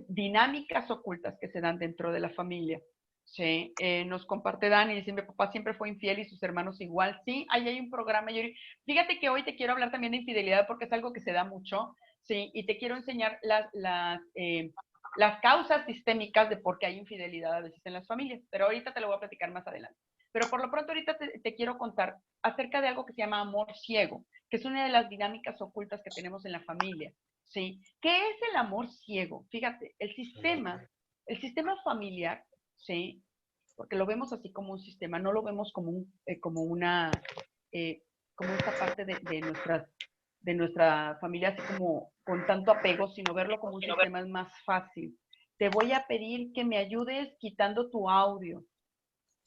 dinámicas ocultas que se dan dentro de la familia. Sí, nos comparte Dani, dice, mi papá siempre fue infiel y sus hermanos igual. Sí, ahí hay un programa. Fíjate que hoy te quiero hablar también de infidelidad porque es algo que se da mucho, sí, y te quiero enseñar las causas sistémicas de por qué hay infidelidad a veces en las familias, pero ahorita te lo voy a platicar más adelante. Pero por lo pronto ahorita te quiero contar acerca de algo que se llama amor ciego, que es una de las dinámicas ocultas que tenemos en la familia, ¿sí? ¿Qué es el amor ciego? Fíjate, el sistema familiar, ¿sí? Porque lo vemos así como un sistema, no lo vemos como esta parte de nuestra familia así como con tanto apego, sino verlo como un sistema es más fácil. Te voy a pedir que me ayudes quitando tu audio,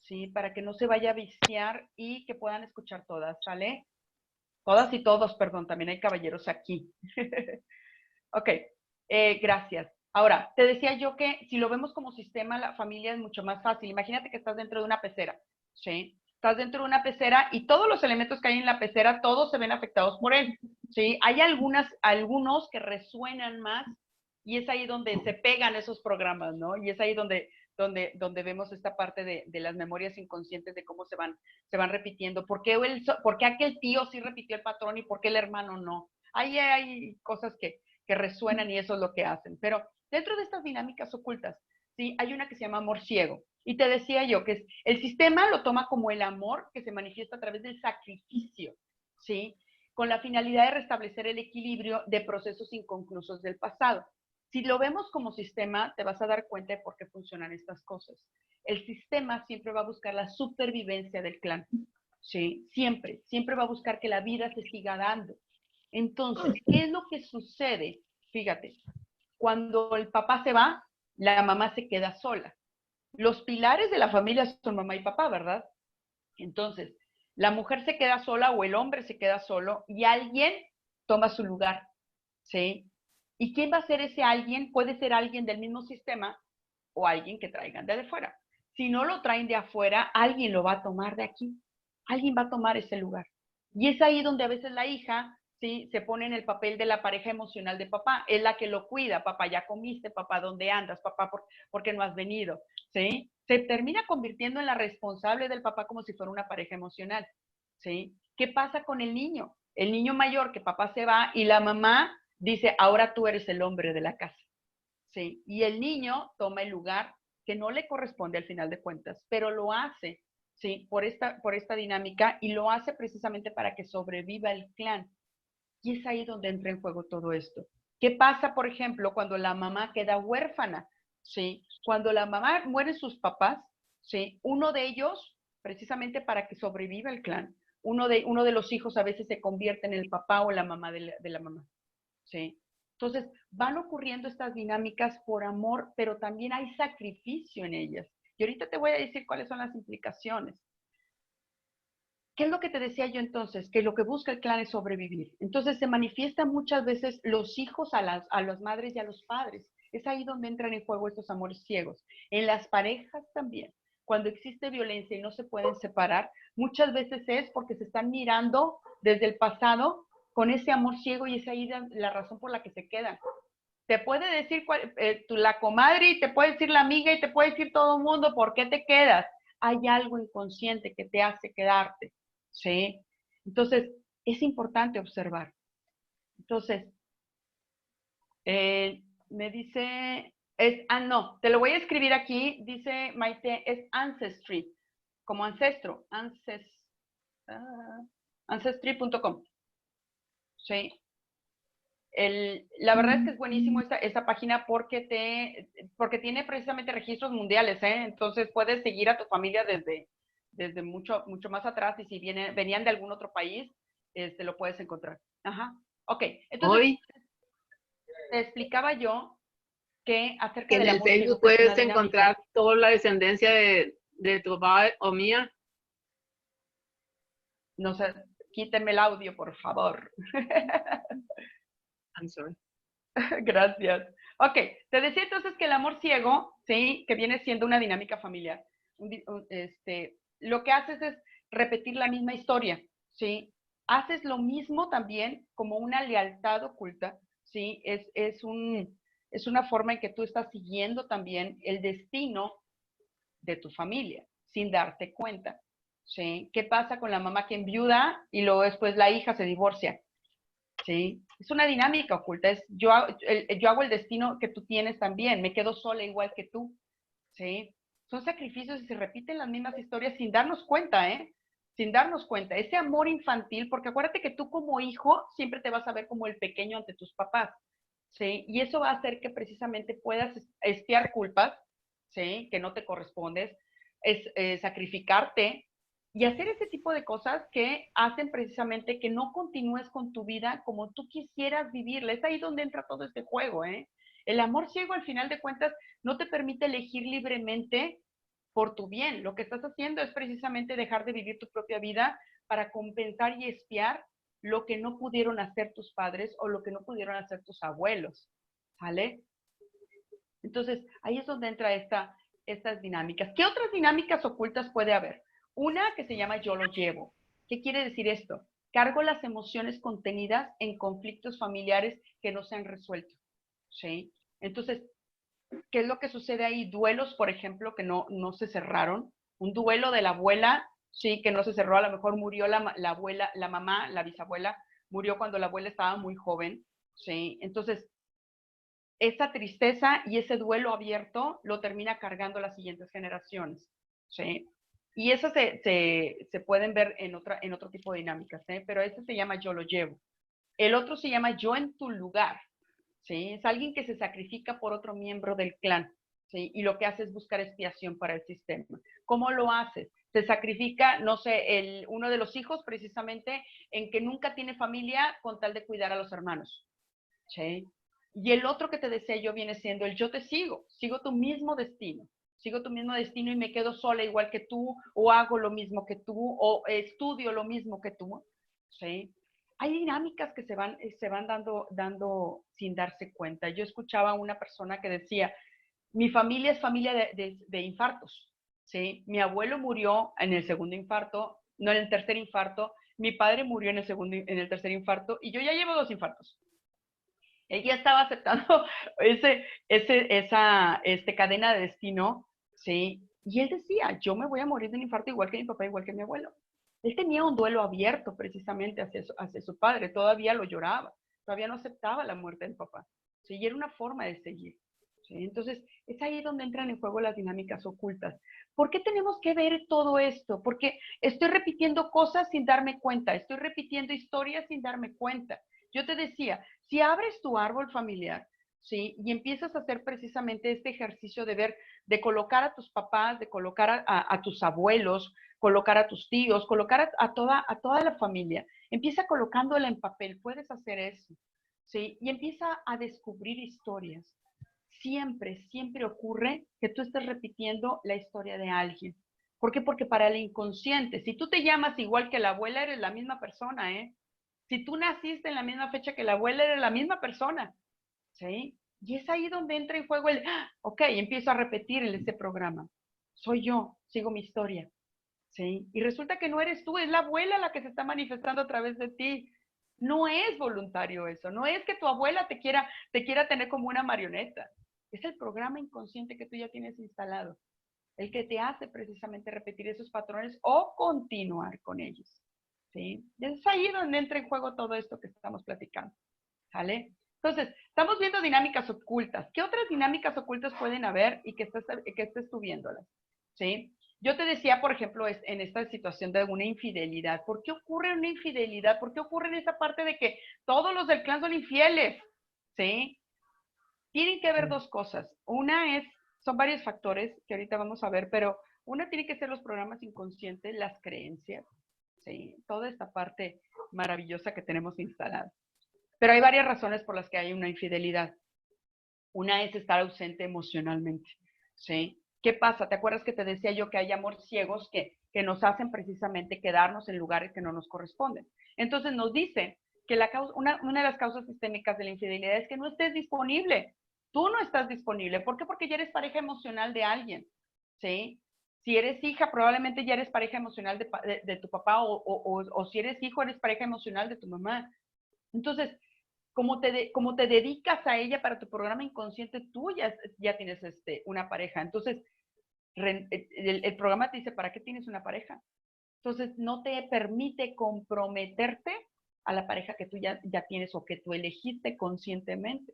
¿sí? Para que no se vaya a viciar y que puedan escuchar todas, ¿sale? Todas y todos, perdón, también hay caballeros aquí. Ok, gracias. Ahora, te decía yo que si lo vemos como sistema, la familia es mucho más fácil. Imagínate que estás dentro de una pecera, ¿sí? Estás dentro de una pecera y todos los elementos que hay en la pecera, todos se ven afectados por él, ¿sí? Hay algunos que resuenan más y es ahí donde se pegan esos programas, ¿no? Y es ahí donde vemos esta parte de las memorias inconscientes de cómo se van repitiendo. ¿Por qué aquel tío sí repitió el patrón y por qué el hermano no? Ahí hay cosas que resuenan y eso es lo que hacen. Pero dentro de estas dinámicas ocultas, ¿sí? Hay una que se llama amor ciego. Y te decía yo que el sistema lo toma como el amor que se manifiesta a través del sacrificio, ¿sí? Con la finalidad de restablecer el equilibrio de procesos inconclusos del pasado. Si lo vemos como sistema, te vas a dar cuenta de por qué funcionan estas cosas. El sistema siempre va a buscar la supervivencia del clan, ¿sí? Siempre va a buscar que la vida se siga dando. Entonces, ¿qué es lo que sucede? Fíjate, cuando el papá se va, la mamá se queda sola. Los pilares de la familia son mamá y papá, ¿verdad? Entonces, la mujer se queda sola o el hombre se queda solo y alguien toma su lugar, ¿sí? ¿Y quién va a ser ese alguien? Puede ser alguien del mismo sistema o alguien que traigan de afuera. Si no lo traen de afuera, alguien lo va a tomar de aquí. alguien va a tomar ese lugar. Y es ahí donde a veces la hija, ¿sí?, se pone en el papel de la pareja emocional de papá. Es la que lo cuida. Papá, ya comiste. Papá, ¿dónde andas? Papá, ¿por qué no has venido? ¿Sí? Se termina convirtiendo en la responsable del papá como si fuera una pareja emocional. ¿Sí? ¿Qué pasa con el niño? El niño mayor, que papá se va y la mamá dice, ahora tú eres el hombre de la casa. ¿Sí? Y el niño toma el lugar que no le corresponde al final de cuentas, pero lo hace, ¿sí?, por esta dinámica, y lo hace precisamente para que sobreviva el clan. Y es ahí donde entra en juego todo esto. ¿Qué pasa, por ejemplo, cuando la mamá queda huérfana? ¿Sí? Cuando la mamá muere sus papás, ¿sí?, uno de ellos, precisamente para que sobreviva el clan, uno de los hijos a veces se convierte en el papá o la mamá de la mamá. ¿Sí? Entonces, van ocurriendo estas dinámicas por amor, pero también hay sacrificio en ellas. Y ahorita te voy a decir cuáles son las implicaciones. ¿Qué es lo que te decía yo entonces? Que lo que busca el clan es sobrevivir. Entonces, se manifiestan muchas veces los hijos a las madres y a los padres. Es ahí donde entran en juego estos amores ciegos. En las parejas también. Cuando existe violencia y no se pueden separar, muchas veces es porque se están mirando desde el pasado con ese amor ciego, y es ahí la razón por la que se quedan. Te puede decir la comadre, y te puede decir la amiga, y te puede decir todo el mundo por qué te quedas. Hay algo inconsciente que te hace quedarte, ¿sí? Entonces, es importante observar. Entonces, me dice, no, te lo voy a escribir aquí, dice Maite, es ancestry, como ancestro, ancestry.com, ¿sí? La verdad es que es buenísimo esta página porque tiene precisamente registros mundiales, ¿eh? Entonces puedes seguir a tu familia desde mucho más atrás, y si venían de algún otro país, lo puedes encontrar. Ajá. Ok, entonces Hoy te explicaba yo que acerca que en del el amor Facebook ciego, que es una puedes dinámica. encontrar toda la descendencia de tu papá o mía. No sé, quítenme el audio, por favor. I'm sorry. Gracias. Ok, te decía entonces que el amor ciego, ¿sí?, que viene siendo una dinámica familiar, lo que haces es repetir la misma historia, ¿sí? Haces lo mismo también como una lealtad oculta, ¿sí? Es una forma en que tú estás siguiendo también el destino de tu familia, sin darte cuenta, ¿sí? ¿Qué pasa con la mamá que enviuda y luego después la hija se divorcia? ¿Sí? Es una dinámica oculta. Yo hago el destino que tú tienes también. Me quedo sola igual que tú. ¿Sí? Son sacrificios y se repiten las mismas historias sin darnos cuenta, ¿eh? Sin darnos cuenta. Ese amor infantil, porque acuérdate que tú como hijo siempre te vas a ver como el pequeño ante tus papás. ¿Sí? Y eso va a hacer que precisamente puedas expiar culpas, ¿sí?, que no te correspondes, sacrificarte y hacer ese tipo de cosas que hacen precisamente que no continúes con tu vida como tú quisieras vivirla. Es ahí donde entra todo este juego, ¿eh? El amor ciego, al final de cuentas, no te permite elegir libremente por tu bien. Lo que estás haciendo es precisamente dejar de vivir tu propia vida para compensar y expiar lo que no pudieron hacer tus padres o lo que no pudieron hacer tus abuelos, ¿vale? Entonces, ahí es donde entra estas dinámicas. ¿Qué otras dinámicas ocultas puede haber? Una que se llama yo lo llevo. ¿Qué quiere decir esto? Cargo las emociones contenidas en conflictos familiares que no se han resuelto, ¿sí? Entonces, ¿qué es lo que sucede ahí? Duelos, por ejemplo, que no se cerraron. Un duelo de la abuela, sí, que no se cerró. A lo mejor murió la abuela, la mamá, la bisabuela, murió cuando la abuela estaba muy joven, ¿sí? Entonces, esa tristeza y ese duelo abierto lo termina cargando las siguientes generaciones, ¿sí? Y eso se pueden ver en otro tipo de dinámicas, ¿eh? Pero este se llama yo lo llevo. El otro se llama yo en tu lugar, ¿sí? Es alguien que se sacrifica por otro miembro del clan, ¿sí? Y lo que hace es buscar expiación para el sistema. ¿Cómo lo haces? Se sacrifica, no sé, uno de los hijos precisamente en que nunca tiene familia con tal de cuidar a los hermanos, ¿sí? Y el otro que te decía yo viene siendo el yo te sigo tu mismo destino. Sigo tu mismo destino y me quedo sola igual que tú, o hago lo mismo que tú, o estudio lo mismo que tú, ¿sí? Hay dinámicas que se van dando sin darse cuenta. Yo escuchaba a una persona que decía, mi familia es familia de infartos, ¿sí? Mi abuelo murió en el segundo infarto, no, en el tercer infarto. Mi padre murió en el tercer infarto y yo ya llevo 2 infartos. Él ya estaba aceptando esa cadena de destino, ¿sí? Y él decía, yo me voy a morir de un infarto igual que mi papá, igual que mi abuelo. Él tenía un duelo abierto precisamente hacia su padre, todavía lo lloraba, todavía no aceptaba la muerte del papá, ¿sí? Y era una forma de seguir, ¿sí? Entonces, es ahí donde entran en juego las dinámicas ocultas. ¿Por qué tenemos que ver todo esto? Porque estoy repitiendo cosas sin darme cuenta, estoy repitiendo historias sin darme cuenta. Yo te decía, si abres tu árbol familiar, ¿sí? Y empiezas a hacer precisamente este ejercicio de ver, de colocar a tus papás, de colocar a tus abuelos, colocar a tus tíos, colocar a toda la familia. Empieza colocándola en papel, puedes hacer eso, ¿sí? Y empieza a descubrir historias. Siempre ocurre que tú estés repitiendo la historia de alguien. ¿Por qué? Porque para el inconsciente, si tú te llamas igual que la abuela, eres la misma persona, ¿eh? Si tú naciste en la misma fecha que la abuela, eres la misma persona, ¿sí? Y es ahí donde entra en juego ok, empiezo a repetir en este programa. Soy yo, sigo mi historia, ¿sí? Y resulta que no eres tú, es la abuela la que se está manifestando a través de ti. No es voluntario eso, no es que tu abuela te quiera tener como una marioneta. Es el programa inconsciente que tú ya tienes instalado, el que te hace precisamente repetir esos patrones o continuar con ellos, ¿sí? Y es ahí donde entra en juego todo esto que estamos platicando, ¿sale? Entonces, estamos viendo dinámicas ocultas. ¿Qué otras dinámicas ocultas pueden haber y que estés tú viéndolas? ¿Sí? Yo te decía, por ejemplo, en esta situación de una infidelidad. ¿Por qué ocurre una infidelidad? ¿Por qué ocurre en esa parte de que todos los del clan son infieles? ¿Sí? Tienen que haber 2 cosas. Son varios factores que ahorita vamos a ver, pero una tiene que ser los programas inconscientes, las creencias, ¿sí? Toda esta parte maravillosa que tenemos instalada. Pero hay varias razones por las que hay una infidelidad. Una es estar ausente emocionalmente, ¿sí? ¿Qué pasa? ¿Te acuerdas que te decía yo que hay amor ciegos que nos hacen precisamente quedarnos en lugares que no nos corresponden? Entonces nos dicen que una de las causas sistémicas de la infidelidad es que no estés disponible. Tú no estás disponible. ¿Por qué? Porque ya eres pareja emocional de alguien, ¿sí? Si eres hija, probablemente ya eres pareja emocional de tu papá o si eres hijo, eres pareja emocional de tu mamá. Entonces, como te dedicas a ella para tu programa inconsciente, tú ya tienes una pareja. Entonces, el programa te dice, ¿para qué tienes una pareja? Entonces, no te permite comprometerte a la pareja que tú ya tienes o que tú elegiste conscientemente,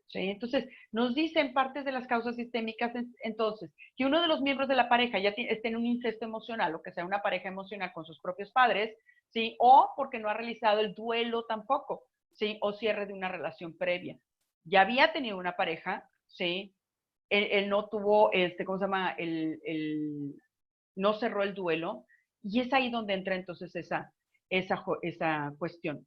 ¿sí? Entonces, nos dicen partes de las causas sistémicas, entonces, que uno de los miembros de la pareja ya esté en un incesto emocional, o que sea una pareja emocional con sus propios padres, ¿sí? O porque no ha realizado el duelo tampoco, ¿sí? O cierre de una relación previa. Ya había tenido una pareja, ¿sí? Él no tuvo, ¿cómo se llama? No cerró el duelo, y es ahí donde entra entonces esa cuestión.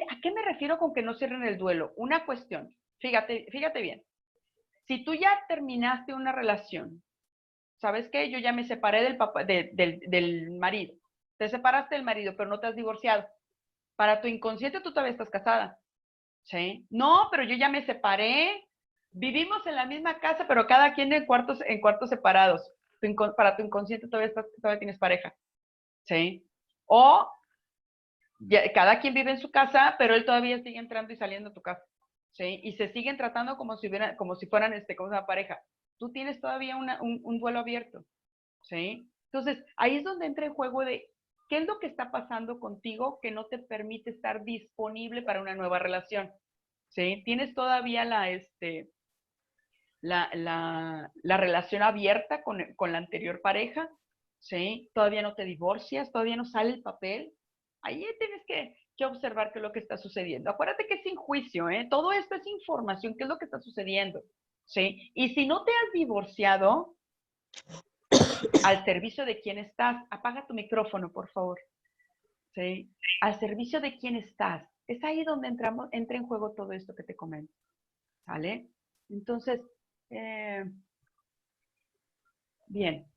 ¿A qué me refiero con que no cierren el duelo? Una cuestión, fíjate bien. Si tú ya terminaste una relación, ¿sabes qué? Yo ya me separé del papá, del marido. Te separaste del marido, pero no te has divorciado. Para tu inconsciente tú todavía estás casada, ¿sí? No, pero yo ya me separé. Vivimos en la misma casa, pero cada quien en cuartos separados. Para tu inconsciente todavía tienes pareja, ¿sí? O cada quien vive en su casa, pero él todavía sigue entrando y saliendo a tu casa, ¿sí? Y se siguen tratando como si fueran, como una pareja. Tú tienes todavía un duelo abierto, ¿sí? Entonces, ahí es donde entra el juego de qué es lo que está pasando contigo que no te permite estar disponible para una nueva relación, ¿sí? Tienes todavía la relación abierta con la anterior pareja, ¿sí? Todavía no te divorcias, todavía no sale el papel. Ahí tienes que observar qué es lo que está sucediendo. Acuérdate que es sin juicio, ¿eh? Todo esto es información, qué es lo que está sucediendo, ¿sí? Y si no te has divorciado, al servicio de quién estás, apaga tu micrófono, por favor, ¿sí? Al servicio de quién estás. Es ahí donde entra en juego todo esto que te comento, ¿vale? Entonces, bien.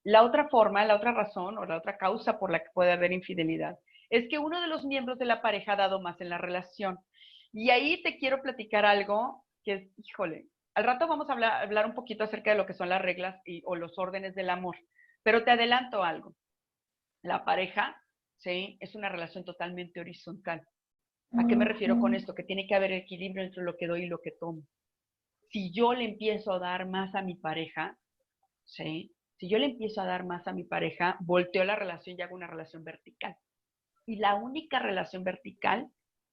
La otra forma, la otra razón o la otra causa por la que puede haber infidelidad es que uno de los miembros de la pareja ha dado más en la relación. Y ahí te quiero platicar algo que es, híjole, al rato vamos a hablar un poquito acerca de lo que son las reglas o los órdenes del amor. Pero te adelanto algo. La pareja, ¿sí? Es una relación totalmente horizontal. ¿A qué me refiero con esto? Que tiene que haber equilibrio entre lo que doy y lo que tomo. Si yo le empiezo a dar más a mi pareja, ¿sí? Si yo le empiezo a dar más a mi pareja, volteo la relación y hago una relación vertical. Y la única relación vertical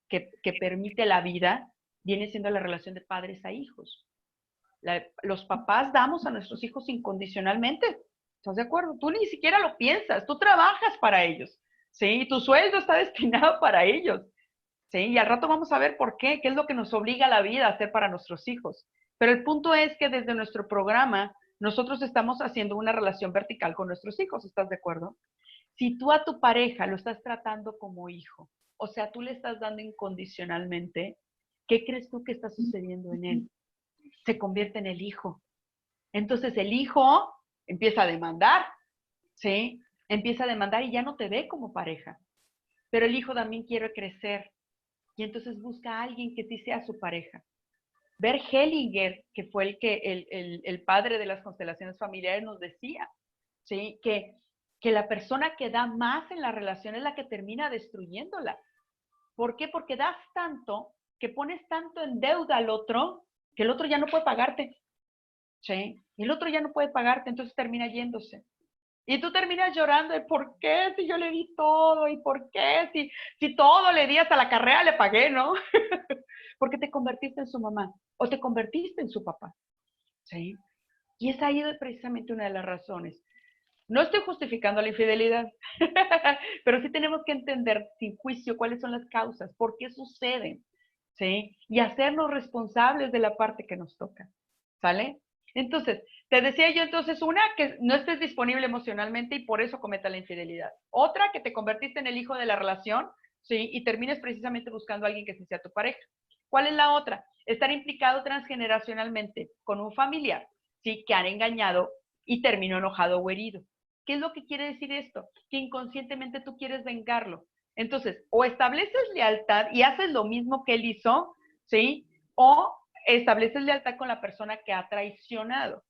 que permite la vida viene siendo la relación de padres a hijos. Los papás damos a nuestros hijos incondicionalmente. ¿Estás de acuerdo? Tú ni siquiera lo piensas, tú trabajas para ellos, ¿sí? Tu sueldo está destinado para ellos, ¿sí? Y al rato vamos a ver por qué es lo que nos obliga la vida a hacer para nuestros hijos. Pero el punto es que desde nuestro programa, nosotros estamos haciendo una relación vertical con nuestros hijos, ¿estás de acuerdo? Si tú a tu pareja lo estás tratando como hijo, o sea, tú le estás dando incondicionalmente, ¿qué crees tú que está sucediendo en él? Se convierte en el hijo. Entonces el hijo empieza a demandar, ¿sí? Empieza a demandar y ya no te ve como pareja. Pero el hijo también quiere crecer y entonces busca a alguien que sí sea su pareja. Bert Hellinger, que fue el padre de las constelaciones familiares, nos decía, ¿sí? Que la persona que da más en la relación es la que termina destruyéndola. ¿Por qué? Porque das tanto, que pones tanto en deuda al otro, que el otro ya no puede pagarte. ¿Sí? Y el otro ya no puede pagarte, entonces termina yéndose. Y tú terminas llorando, ¿y por qué si yo le di todo? ¿Y por qué si todo le di hasta la carrera le pagué, no? Porque te convertiste en su mamá o te convertiste en su papá. ¿Sí? Y es ahí precisamente una de las razones. No estoy justificando la infidelidad, pero sí tenemos que entender sin juicio cuáles son las causas, por qué suceden, ¿sí? Y hacernos responsables de la parte que nos toca, ¿sale? Entonces, te decía yo entonces una, que no estés disponible emocionalmente y por eso cometa la infidelidad. Otra, que te convertiste en el hijo de la relación, ¿sí? Y termines precisamente buscando a alguien que sea tu pareja. ¿Cuál es la otra? Estar implicado transgeneracionalmente con un familiar, ¿sí? Que han engañado y terminó enojado o herido. ¿Qué es lo que quiere decir esto? Que inconscientemente tú quieres vengarlo. Entonces, o estableces lealtad y haces lo mismo que él hizo, ¿sí? O estableces lealtad con la persona que ha traicionado,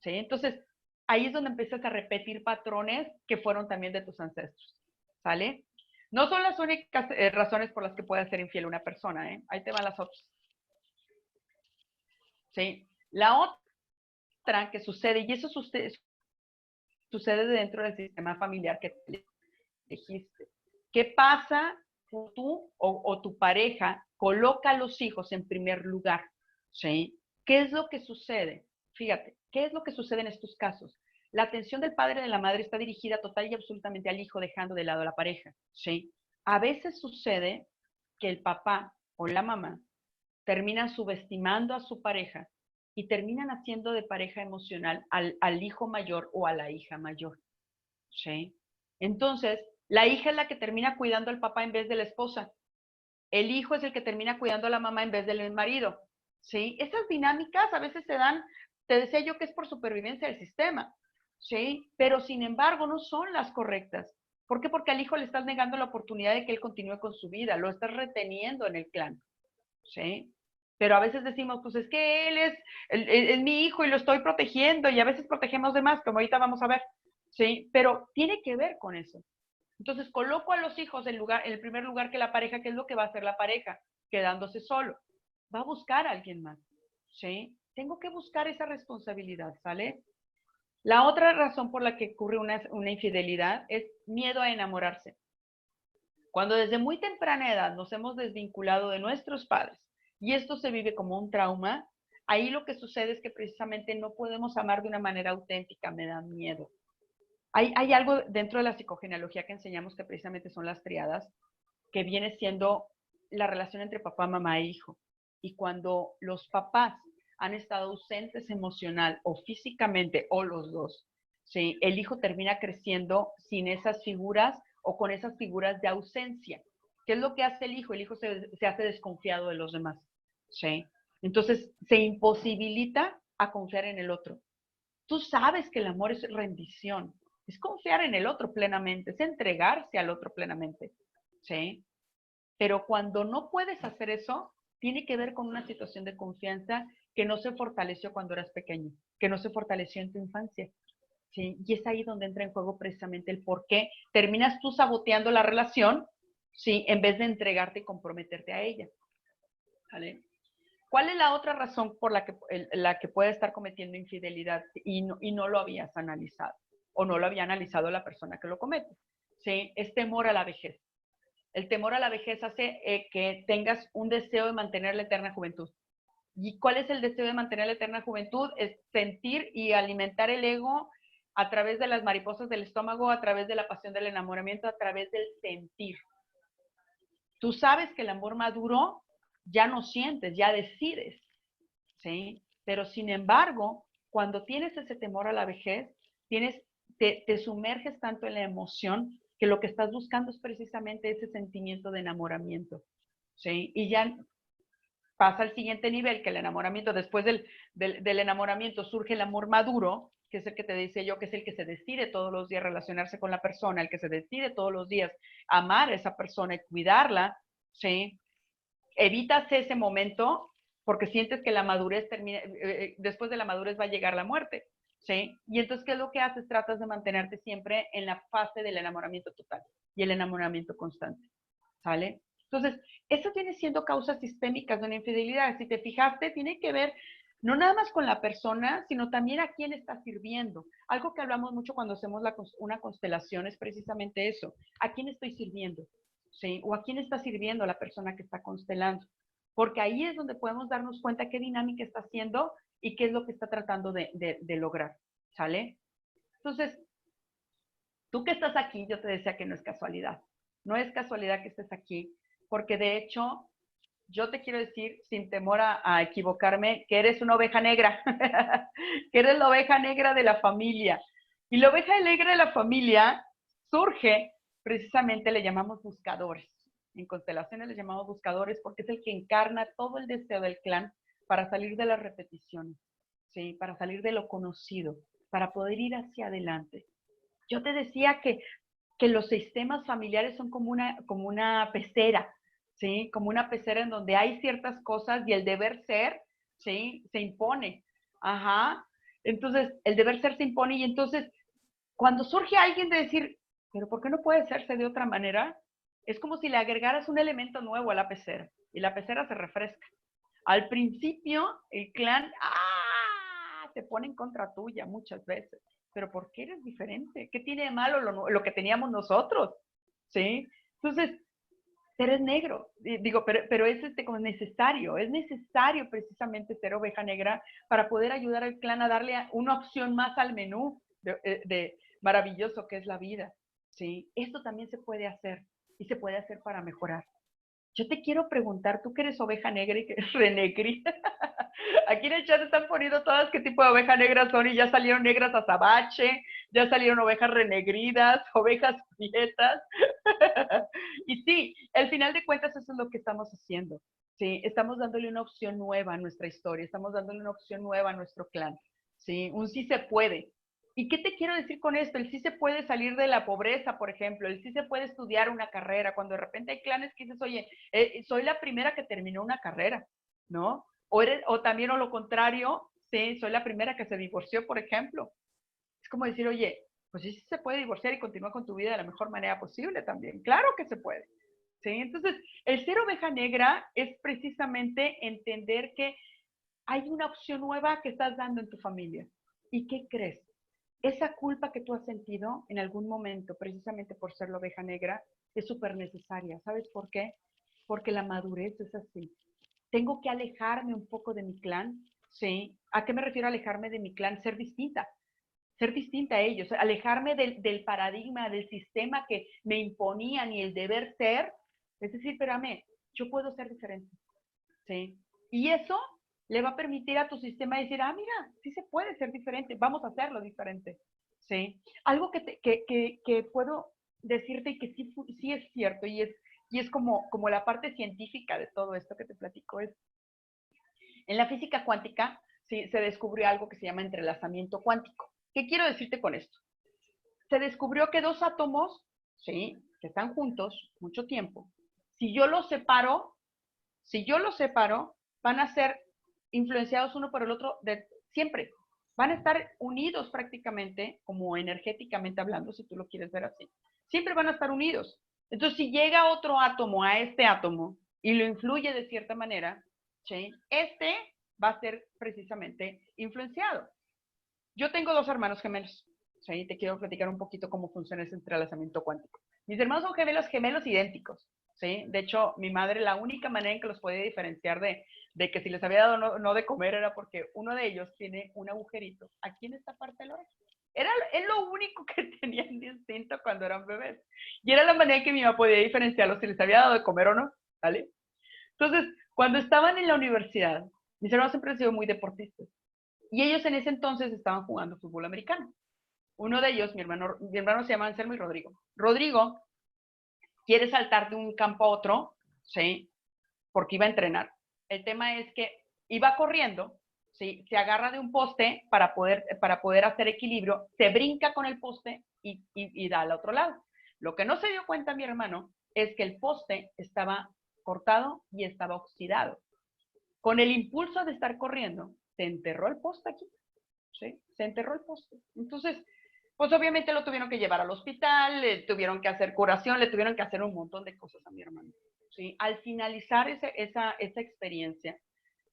¿sí? Entonces, ahí es donde empiezas a repetir patrones que fueron también de tus ancestros, ¿sale? No son las únicas razones por las que puede ser infiel una persona, ¿eh? Ahí te van las otras. ¿Sí? La otra que sucede, y eso sucede dentro del sistema familiar que elegiste. ¿Qué pasa? Tú o tu pareja coloca a los hijos en primer lugar, ¿sí? ¿Qué es lo que sucede? Fíjate, ¿qué es lo que sucede en estos casos? La atención del padre y de la madre está dirigida total y absolutamente al hijo, dejando de lado a la pareja, ¿sí? A veces sucede que el papá o la mamá terminan subestimando a su pareja y terminan haciendo de pareja emocional al hijo mayor o a la hija mayor, ¿sí? Entonces, la hija es la que termina cuidando al papá en vez de la esposa. El hijo es el que termina cuidando a la mamá en vez del marido, ¿sí? Esas dinámicas a veces se dan, te decía yo que es por supervivencia del sistema, ¿sí? Pero sin embargo no son las correctas. ¿Por qué? Porque al hijo le estás negando la oportunidad de que él continúe con su vida, lo estás reteniendo en el clan, ¿sí? Pero a veces decimos, pues es que él es mi hijo y lo estoy protegiendo, y a veces protegemos de más, como ahorita vamos a ver, ¿sí? Pero tiene que ver con eso. Entonces coloco a los hijos en el primer lugar que la pareja. ¿Qué es lo que va a hacer la pareja? Quedándose solo. Va a buscar a alguien más, ¿sí? Tengo que buscar esa responsabilidad, ¿sale? La otra razón por la que ocurre una infidelidad es miedo a enamorarse. Cuando desde muy temprana edad nos hemos desvinculado de nuestros padres y esto se vive como un trauma, ahí lo que sucede es que precisamente no podemos amar de una manera auténtica, me da miedo. Hay algo dentro de la psicogenealogía que enseñamos que precisamente son las triadas, que viene siendo la relación entre papá, mamá e hijo. Y cuando los papás han estado ausentes emocional o físicamente, o los dos, ¿sí? El hijo termina creciendo sin esas figuras o con esas figuras de ausencia. ¿Qué es lo que hace el hijo? El hijo se hace desconfiado de los demás, ¿sí? Entonces se imposibilita a confiar en el otro. Tú sabes que el amor es rendición, es confiar en el otro plenamente, es entregarse al otro plenamente, ¿sí? Pero cuando no puedes hacer eso, tiene que ver con una situación de confianza que no se fortaleció cuando eras pequeño, que no se fortaleció en tu infancia, ¿sí? Y es ahí donde entra en juego precisamente el por qué terminas tú saboteando la relación, ¿sí? En vez de entregarte y comprometerte a ella, ¿vale? ¿Cuál es la otra razón por la que puede estar cometiendo infidelidad y no lo habías analizado? O no lo había analizado la persona que lo comete. ¿Sí? Es temor a la vejez. El temor a la vejez hace que tengas un deseo de mantener la eterna juventud. ¿Y cuál es el deseo de mantener la eterna juventud? Es sentir y alimentar el ego a través de las mariposas del estómago, a través de la pasión del enamoramiento, a través del sentir. Tú sabes que el amor maduro ya no sientes, ya decides, ¿sí? Pero sin embargo, cuando tienes ese temor a la vejez, te sumerges tanto en la emoción que lo que estás buscando es precisamente ese sentimiento de enamoramiento, ¿sí? Y ya pasa al siguiente nivel, que el enamoramiento, después del enamoramiento surge el amor maduro, que es el que te decía yo, que es el que se decide todos los días relacionarse con la persona, el que se decide todos los días amar a esa persona y cuidarla, ¿sí? Evitas ese momento porque sientes que la madurez termina, después de la madurez va a llegar la muerte, ¿sí? Y entonces, ¿qué es lo que haces? Tratas de mantenerte siempre en la fase del enamoramiento total y el enamoramiento constante, ¿sale? Entonces, eso viene siendo causas sistémicas de una infidelidad. Si te fijaste, tiene que ver no nada más con la persona, sino también a quién está sirviendo. Algo que hablamos mucho cuando hacemos una constelación es precisamente eso. ¿A quién estoy sirviendo? ¿Sí? O a quién está sirviendo la persona que está constelando. Porque ahí es donde podemos darnos cuenta qué dinámica está haciendo y qué es lo que está tratando de lograr. ¿Sale? Entonces, tú que estás aquí, yo te decía que no es casualidad. No es casualidad que estés aquí, porque de hecho, yo te quiero decir, sin temor a equivocarme, que eres una oveja negra, que eres la oveja negra de la familia. Y la oveja negra de la familia surge, precisamente le llamamos buscadores. En constelaciones le llamamos buscadores porque es el que encarna todo el deseo del clan para salir de las repeticiones, ¿sí? Para salir de lo conocido, para poder ir hacia adelante. Yo te decía que los sistemas familiares son como una pecera, ¿sí? Como una pecera en donde hay ciertas cosas y el deber ser, ¿sí? Se impone. Ajá. Entonces, el deber ser se impone y entonces, cuando surge alguien de decir, pero ¿por qué no puede hacerse de otra manera? Es como si le agregaras un elemento nuevo a la pecera y la pecera se refresca. Al principio, el clan, se pone en contra tuya muchas veces. Pero ¿por qué eres diferente? ¿Qué tiene de malo lo que teníamos nosotros? ¿Sí? Entonces, eres negro. Digo, pero es como necesario. Es necesario precisamente ser oveja negra para poder ayudar al clan a darle una opción más al menú de maravilloso que es la vida. ¿Sí? Esto también se puede hacer y se puede hacer para mejorar. Yo te quiero preguntar, tú que eres oveja negra y que eres renegrida, aquí en el chat están poniendo todas qué tipo de oveja negra son y ya salieron negras azabache, ya salieron ovejas renegridas, ovejas prietas. Y sí, al final de cuentas eso es lo que estamos haciendo. Sí, estamos dándole una opción nueva a nuestra historia, estamos dándole una opción nueva a nuestro clan. Sí, un sí se puede. ¿Y qué te quiero decir con esto? El sí se puede salir de la pobreza, por ejemplo, el sí se puede estudiar una carrera, cuando de repente hay clanes que dices, oye, soy la primera que terminó una carrera, ¿no? O también o lo contrario, sí, soy la primera que se divorció, por ejemplo. Es como decir, oye, pues sí se puede divorciar y continuar con tu vida de la mejor manera posible también. Claro que se puede. ¿Sí? Entonces, el ser oveja negra es precisamente entender que hay una opción nueva que estás dando en tu familia. ¿Y qué crees? Esa culpa que tú has sentido en algún momento, precisamente por ser la oveja negra, es súper necesaria. ¿Sabes por qué? Porque la madurez es así. Tengo que alejarme un poco de mi clan, ¿sí? ¿A qué me refiero a alejarme de mi clan? Ser distinta a ellos, alejarme del paradigma, del sistema que me imponían y el deber ser, es decir, espérame, yo puedo ser diferente, ¿sí? Y eso le va a permitir a tu sistema decir, mira, sí se puede ser diferente, vamos a hacerlo diferente, ¿sí? Algo que puedo decirte y que sí es cierto y es como la parte científica de todo esto que te platico es, en la física cuántica ¿sí? Se descubrió algo que se llama entrelazamiento cuántico. ¿Qué quiero decirte con esto? Se descubrió que dos átomos, ¿sí? Que están juntos mucho tiempo, si yo los separo, van a ser influenciados uno por el otro siempre. van a estar unidos prácticamente, como energéticamente hablando, si tú lo quieres ver así. Siempre van a estar unidos. Entonces, si llega otro átomo a este átomo y lo influye de cierta manera, ¿sí? Este va a ser precisamente influenciado. Yo tengo 2 hermanos gemelos, ¿sí? Te quiero platicar un poquito cómo funciona ese entrelazamiento cuántico. Mis hermanos son gemelos idénticos, ¿sí? De hecho, mi madre, la única manera en que los podía diferenciar de que si les había dado no de comer era porque uno de ellos tiene un agujerito aquí en esta parte de la oreja. Es lo único que tenían distinto cuando eran bebés. Y era la manera en que mi mamá podía diferenciarlos si les había dado de comer o no, ¿vale? Entonces, cuando estaban en la universidad, mis hermanos siempre han sido muy deportistas. Y ellos en ese entonces estaban jugando fútbol americano. Uno de ellos, mi hermano se llama Anselmo y Rodrigo. Rodrigo quiere saltar de un campo a otro, ¿sí? Porque iba a entrenar. El tema es que iba corriendo, ¿sí? Se agarra de un poste para poder hacer equilibrio, se brinca con el poste y da al otro lado. Lo que no se dio cuenta mi hermano es que el poste estaba cortado y estaba oxidado. Con el impulso de estar corriendo, se enterró el poste aquí, ¿sí? Se enterró el poste. Entonces, pues obviamente lo tuvieron que llevar al hospital, le tuvieron que hacer curación, le tuvieron que hacer un montón de cosas a mi hermano, ¿sí? Al finalizar esa experiencia,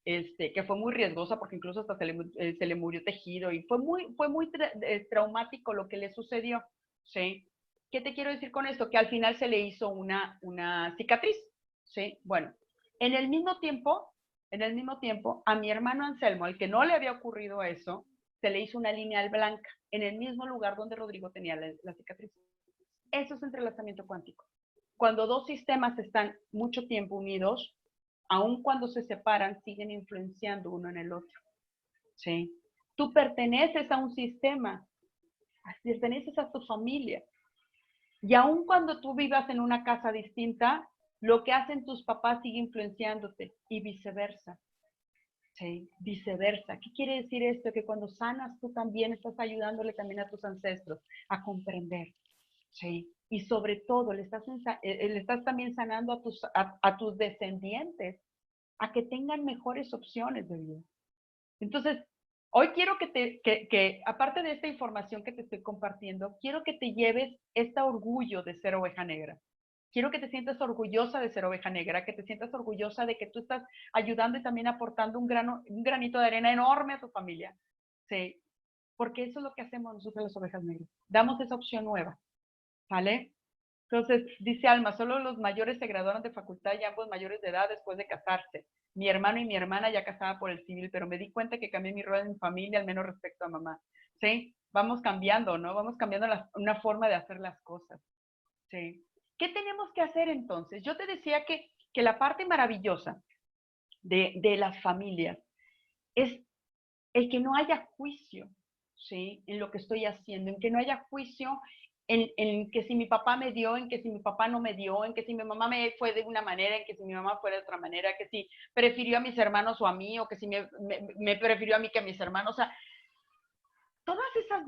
que fue muy riesgosa porque incluso hasta se le murió tejido y fue muy traumático lo que le sucedió, ¿sí? ¿Qué te quiero decir con esto? Que al final se le hizo una cicatriz, ¿sí? Bueno, en el mismo tiempo, a mi hermano Anselmo, al que no le había ocurrido eso, se le hizo una lineal blanca en el mismo lugar donde Rodrigo tenía la cicatriz. Eso es entrelazamiento cuántico. Cuando 2 sistemas están mucho tiempo unidos, aun cuando se separan, siguen influenciando uno en el otro. ¿Sí? Tú perteneces a un sistema, perteneces a tu familia. Y aun cuando tú vivas en una casa distinta, lo que hacen tus papás sigue influenciándote y viceversa. ¿Sí? Viceversa. ¿Qué quiere decir esto? Que cuando sanas tú también estás ayudándole también a tus ancestros a comprender. ¿Sí? Y sobre todo le estás también sanando a tus descendientes a que tengan mejores opciones de vida. Entonces, hoy quiero que aparte de esta información que te estoy compartiendo, quiero que te lleves este orgullo de ser oveja negra. Quiero que te sientas orgullosa de ser oveja negra, que te sientas orgullosa de que tú estás ayudando y también aportando un granito de arena enorme a tu familia. Sí, porque eso es lo que hacemos nosotros las ovejas negras. Damos esa opción nueva, ¿vale? Entonces, dice Alma, solo los mayores se graduaron de facultad y ambos mayores de edad después de casarse. Mi hermano y mi hermana ya casada por el civil, pero me di cuenta que cambié mi rol en mi familia, al menos respecto a mamá. ¿Sí? Vamos cambiando, ¿no? Vamos cambiando una forma de hacer las cosas. ¿Sí? ¿Qué tenemos que hacer entonces? Yo te decía que la parte maravillosa de las familias es el que no haya juicio, ¿sí? En lo que estoy haciendo, en que no haya juicio en que si mi papá me dio, en que si mi papá no me dio, en que si mi mamá me fue de una manera, en que si mi mamá fue de otra manera, que si prefirió a mis hermanos o a mí, o que si me prefirió a mí que a mis hermanos. O sea, todas esas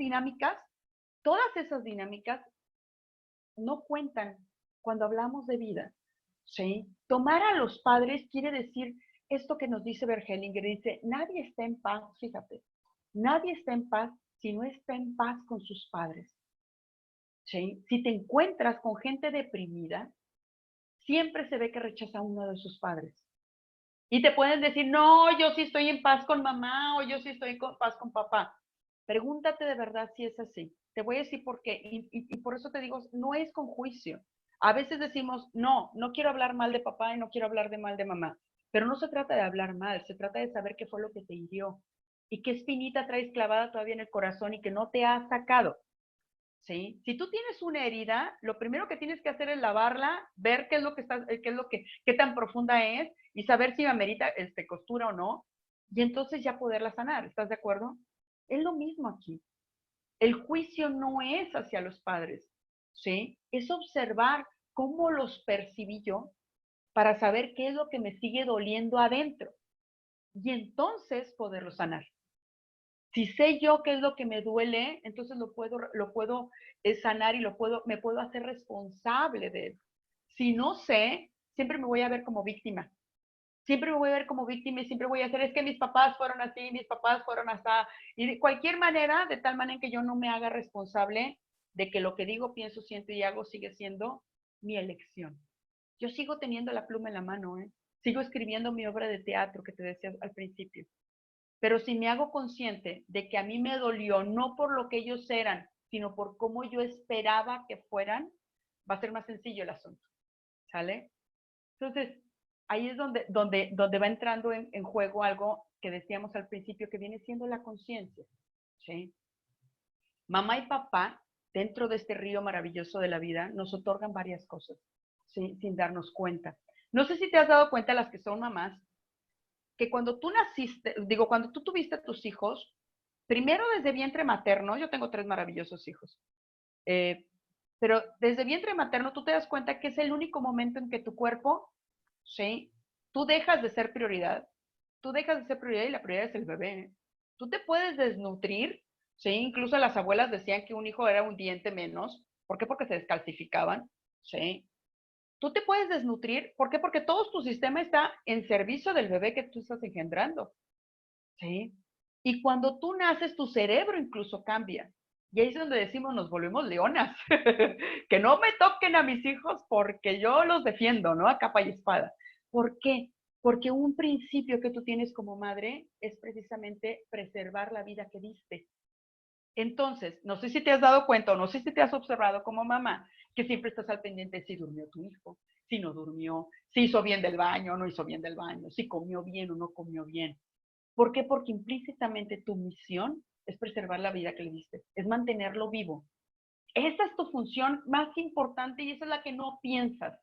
dinámicas no cuentan cuando hablamos de vida, ¿sí? Tomar a los padres quiere decir esto que nos dice Bergelinger, dice, nadie está en paz, fíjate, nadie está en paz si no está en paz con sus padres. ¿Sí? Si te encuentras con gente deprimida, siempre se ve que rechaza a uno de sus padres. Y te pueden decir, no, yo sí estoy en paz con mamá o yo sí estoy en paz con papá. Pregúntate de verdad si es así. Te voy a decir por qué. Y por eso te digo, no es con juicio. A veces decimos, no, no quiero hablar mal de papá y no quiero hablar de mal de mamá. Pero no se trata de hablar mal, se trata de saber qué fue lo que te hirió y qué espinita traes clavada todavía en el corazón y que no te ha sacado. ¿Sí? Si tú tienes una herida, lo primero que tienes que hacer es lavarla, ver qué es lo que está, qué tan profunda es y saber si amerita costura o no, y entonces ya poderla sanar. ¿Estás de acuerdo? Es lo mismo aquí. El juicio no es hacia los padres, ¿sí? Es observar cómo los percibí yo para saber qué es lo que me sigue doliendo adentro y entonces poderlo sanar. Si sé yo qué es lo que me duele, entonces lo puedo sanar y me puedo hacer responsable de él. Si no sé, siempre me voy a ver como víctima. siempre me voy a ver como víctima y siempre voy a hacer, es que mis papás fueron así, mis papás fueron así, y de cualquier manera, de tal manera en que yo no me haga responsable de que lo que digo, pienso, siento y hago sigue siendo mi elección. Yo sigo teniendo la pluma en la mano, ¿eh? Sigo escribiendo mi obra de teatro que te decía al principio. Pero si me hago consciente de que a mí me dolió, no por lo que ellos eran, sino por cómo yo esperaba que fueran, va a ser más sencillo el asunto, ¿sale? Entonces, ahí es donde va entrando en juego algo que decíamos al principio, que viene siendo la conciencia, ¿sí? Mamá y papá, dentro de este río maravilloso de la vida, nos otorgan varias cosas, ¿sí? Sin darnos cuenta. No sé si te has dado cuenta, las que son mamás, que cuando tú naciste, digo, cuando tú tuviste a tus hijos, primero desde vientre materno, yo tengo 3 maravillosos hijos, pero desde vientre materno tú te das cuenta que es el único momento en que tu cuerpo, ¿sí? Tú dejas de ser prioridad, tú dejas de ser prioridad y la prioridad es el bebé. ¿Eh? Tú te puedes desnutrir, ¿sí? Incluso las abuelas decían que un hijo era un diente menos. ¿Por qué? Porque se descalcificaban, ¿sí? Tú te puedes desnutrir, ¿por qué? Porque todo tu sistema está en servicio del bebé que tú estás engendrando, ¿sí? Y cuando tú naces, tu cerebro incluso cambia. Y ahí es donde decimos, nos volvemos leonas. Que no me toquen a mis hijos porque yo los defiendo, ¿no? A capa y espada. ¿Por qué? Porque un principio que tú tienes como madre es precisamente preservar la vida que diste. Entonces, no sé si te has dado cuenta o no sé si te has observado como mamá, que siempre estás al pendiente de si durmió tu hijo, si no durmió, si hizo bien del baño o no hizo bien del baño, si comió bien o no comió bien. ¿Por qué? Porque implícitamente tu misión es preservar la vida que le diste, es mantenerlo vivo. Esa es tu función más importante y esa es la que no piensas,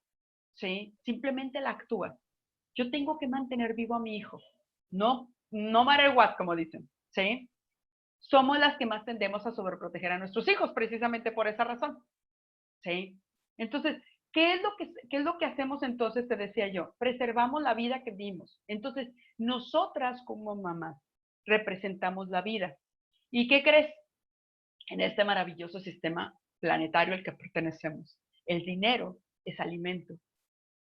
¿sí? Simplemente la actúas. Yo tengo que mantener vivo a mi hijo, no matter what, como dicen, ¿sí? Somos las que más tendemos a sobreproteger a nuestros hijos, precisamente por esa razón, ¿sí? Entonces, ¿qué es lo que hacemos entonces? Te decía yo, preservamos la vida que dimos. Entonces, nosotras como mamás representamos la vida. ¿Y qué crees? En este maravilloso sistema planetario al que pertenecemos, el dinero es alimento,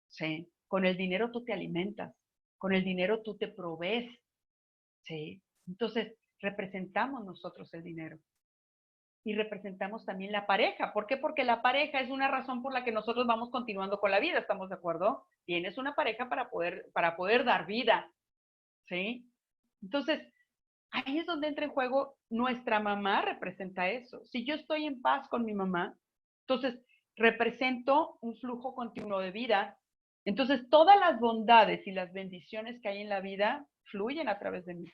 ¿sí? Con el dinero tú te alimentas, con el dinero tú te provees, ¿sí? Entonces, representamos nosotros el dinero y representamos también la pareja. ¿Por qué? Porque la pareja es una razón por la que nosotros vamos continuando con la vida, ¿estamos de acuerdo? Tienes una pareja para poder dar vida, ¿sí? Entonces, ahí es donde entra en juego nuestra mamá, representa eso. Si yo estoy en paz con mi mamá, entonces represento un flujo continuo de vida. Entonces, todas las bondades y las bendiciones que hay en la vida fluyen a través de mí,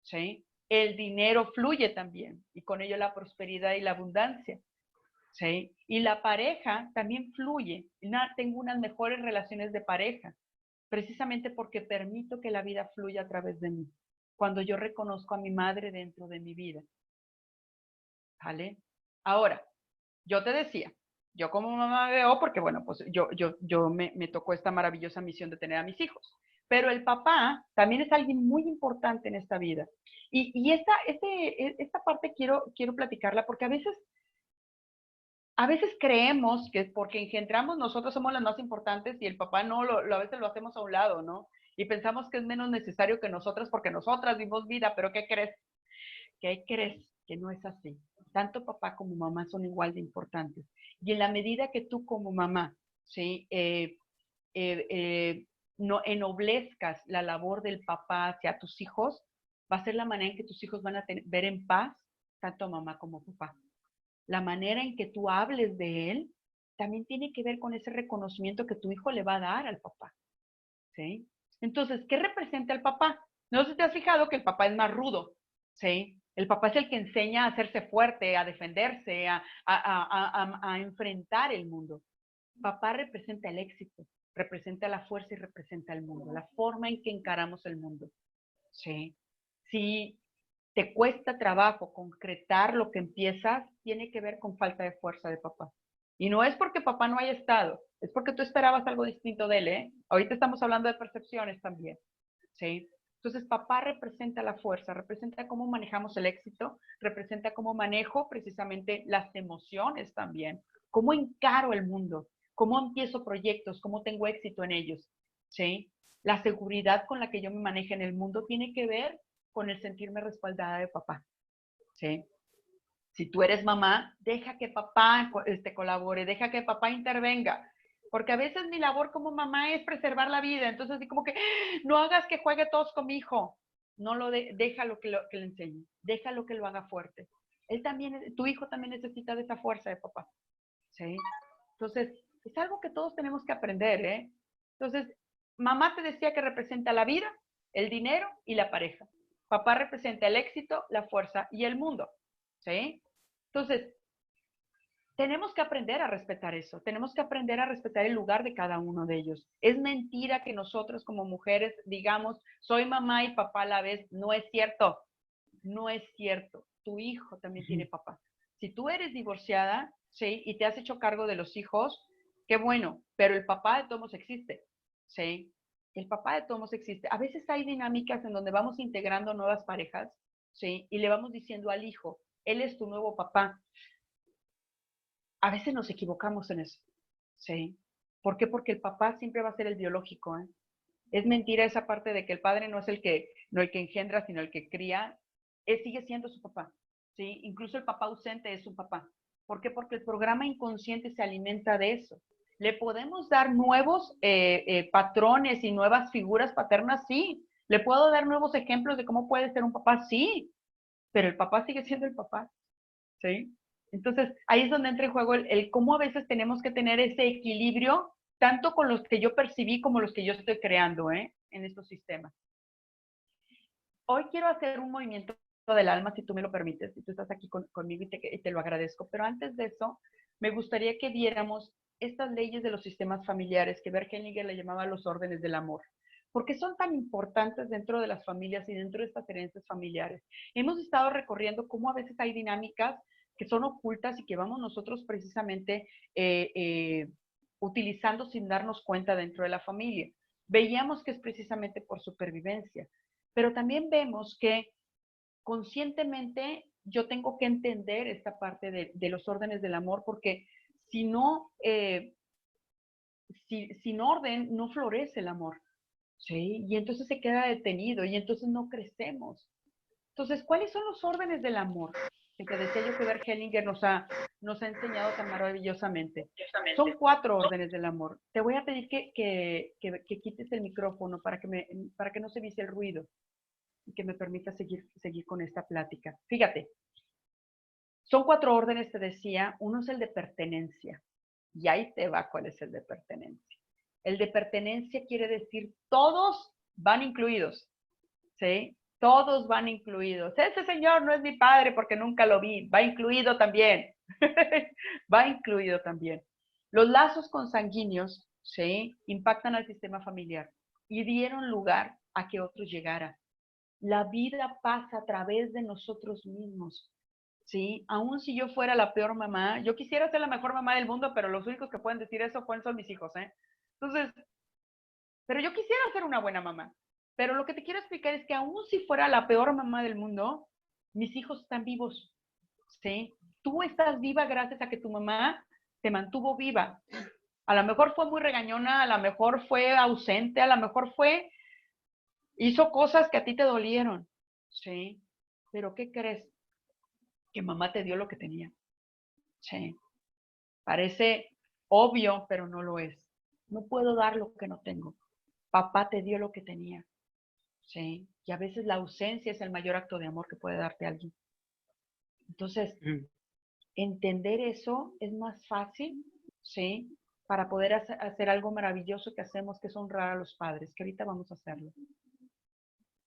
¿sí? El dinero fluye también y con ello la prosperidad y la abundancia, ¿sí? Y la pareja también fluye. Tengo unas mejores relaciones de pareja, precisamente porque permito que la vida fluya a través de mí, cuando yo reconozco a mi madre dentro de mi vida, ¿vale? Ahora, yo te decía, yo como mamá veo, porque bueno, pues yo me tocó esta maravillosa misión de tener a mis hijos, pero el papá también es alguien muy importante en esta vida. Y esta parte quiero platicarla porque a veces creemos que porque engendramos nosotros somos las más importantes y el papá no, a veces lo hacemos a un lado, ¿no? Y pensamos que es menos necesario que nosotras porque nosotras vivimos vida, pero ¿qué crees? ¿Qué crees? Que no es así. Tanto papá como mamá son igual de importantes. Y en la medida que tú como mamá, ¿sí? Eh, eh, no ennoblezcas la labor del papá hacia tus hijos, va a ser la manera en que tus hijos van a ver en paz tanto a mamá como a papá. La manera en que tú hables de él también tiene que ver con ese reconocimiento que tu hijo le va a dar al papá, ¿sí? Entonces, ¿qué representa el papá? No sé si te has fijado que el papá es más rudo, ¿sí? El papá es el que enseña a hacerse fuerte, a defenderse, a enfrentar el mundo. Papá representa el éxito, representa la fuerza y representa el mundo, la forma en que encaramos el mundo, ¿sí? Si te cuesta trabajo concretar lo que empiezas, tiene que ver con falta de fuerza de papá. Y no es porque papá no haya estado, es porque tú esperabas algo distinto de él, ¿eh? Ahorita estamos hablando de percepciones también, ¿sí? Entonces, papá representa la fuerza, representa cómo manejamos el éxito, representa cómo manejo precisamente las emociones también, cómo encaro el mundo, cómo empiezo proyectos, cómo tengo éxito en ellos, ¿sí? La seguridad con la que yo me manejo en el mundo tiene que ver con el sentirme respaldada de papá, ¿sí? Si tú eres mamá, deja que papá colabore, deja que papá intervenga. Porque a veces mi labor como mamá es preservar la vida. Entonces, así como que no hagas que juegue todos con mi hijo. No lo déjalo que le enseñe. Déjalo que lo haga fuerte. Él también, tu hijo también necesita de esa fuerza de papá. ¿Sí? Entonces, es algo que todos tenemos que aprender, ¿eh? Entonces, mamá te decía que representa la vida, el dinero y la pareja. Papá representa el éxito, la fuerza y el mundo. ¿Sí? Entonces, tenemos que aprender a respetar eso, tenemos que aprender a respetar el lugar de cada uno de ellos. Es mentira que nosotros como mujeres digamos, soy mamá y papá a la vez. No es cierto, no es cierto. Tu hijo también tiene papá. Si tú eres divorciada, ¿sí? Y te has hecho cargo de los hijos, qué bueno, pero el papá de todos existe, ¿sí? El papá de todos existe. A veces hay dinámicas en donde vamos integrando nuevas parejas, ¿sí? Y le vamos diciendo al hijo, él es tu nuevo papá. A veces nos equivocamos en eso, ¿sí? ¿Por qué? Porque el papá siempre va a ser el biológico, ¿eh? Es mentira esa parte de que el padre no es no el que engendra, sino el que cría. Él sigue siendo su papá, ¿sí? Incluso el papá ausente es su papá. ¿Por qué? Porque el programa inconsciente se alimenta de eso. ¿Le podemos dar nuevos patrones y nuevas figuras paternas? Sí. ¿Le puedo dar nuevos ejemplos de cómo puede ser un papá? Sí. Pero el papá sigue siendo el papá, ¿sí? Entonces, ahí es donde entra en juego el cómo a veces tenemos que tener ese equilibrio, tanto con los que yo percibí como los que yo estoy creando, en estos sistemas. Hoy quiero hacer un movimiento del alma, si tú me lo permites, si tú estás aquí conmigo y te lo agradezco, pero antes de eso, me gustaría que viéramos estas leyes de los sistemas familiares que Bert Hellinger le llamaba los órdenes del amor. ¿Por qué son tan importantes dentro de las familias y dentro de estas herencias familiares? Hemos estado recorriendo cómo a veces hay dinámicas que son ocultas y que vamos nosotros precisamente utilizando sin darnos cuenta dentro de la familia. Veíamos que es precisamente por supervivencia, pero también vemos que conscientemente yo tengo que entender esta parte de los órdenes del amor, porque si no, sin orden no florece el amor, ¿sí? Y entonces se queda detenido y entonces no crecemos. Entonces, ¿cuáles son los órdenes del amor? Que te decía yo que Bert Hellinger nos ha enseñado tan maravillosamente. Son 4 órdenes del amor. Te voy a pedir que quites el micrófono para que no se vise el ruido y que me permita seguir con esta plática. Fíjate, son 4 órdenes, te decía. Uno es el de pertenencia. Y ahí te va cuál es el de pertenencia. El de pertenencia quiere decir todos van incluidos, ¿sí? Todos van incluidos. Ese señor no es mi padre porque nunca lo vi. Va incluido también. Va incluido también. Los lazos consanguíneos, ¿sí? Impactan al sistema familiar y dieron lugar a que otros llegaran. La vida pasa a través de nosotros mismos, ¿sí? Aún si yo fuera la peor mamá, yo quisiera ser la mejor mamá del mundo, pero los únicos que pueden decir eso son mis hijos, ¿eh? Entonces, pero yo quisiera ser una buena mamá. Pero lo que te quiero explicar es que aún si fuera la peor mamá del mundo, mis hijos están vivos, ¿sí? Tú estás viva gracias a que tu mamá te mantuvo viva. A lo mejor fue muy regañona, a lo mejor fue ausente, a lo mejor hizo cosas que a ti te dolieron, ¿sí? Pero ¿qué crees? Que mamá te dio lo que tenía, ¿sí? Parece obvio, pero no lo es. No puedo dar lo que no tengo. Papá te dio lo que tenía, ¿sí? Y a veces la ausencia es el mayor acto de amor que puede darte alguien. Entonces, entender eso es más fácil, ¿sí? Para poder hacer algo maravilloso que hacemos, que es honrar a los padres, que ahorita vamos a hacerlo.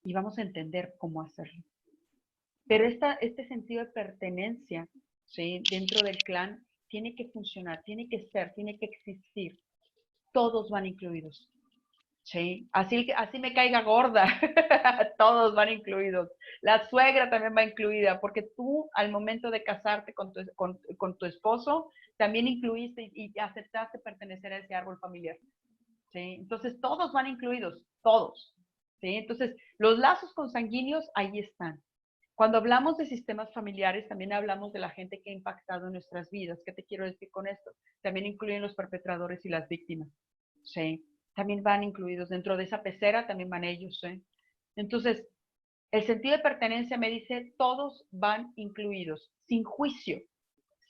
Y vamos a entender cómo hacerlo. Pero este sentido de pertenencia, ¿sí? Dentro del clan tiene que funcionar, tiene que ser, tiene que existir. Todos van incluidos, ¿sí? Así me caiga gorda, todos van incluidos. La suegra también va incluida, porque tú al momento de casarte con tu esposo, también incluiste y aceptaste pertenecer a ese árbol familiar, ¿sí? Entonces todos van incluidos, todos, ¿sí? Entonces los lazos consanguíneos ahí están. Cuando hablamos de sistemas familiares, también hablamos de la gente que ha impactado en nuestras vidas. ¿Qué te quiero decir con esto? También incluyen los perpetradores y las víctimas, ¿sí? también van incluidos. Dentro de esa pecera también van ellos. Entonces, el sentido de pertenencia me dice, todos van incluidos, sin juicio,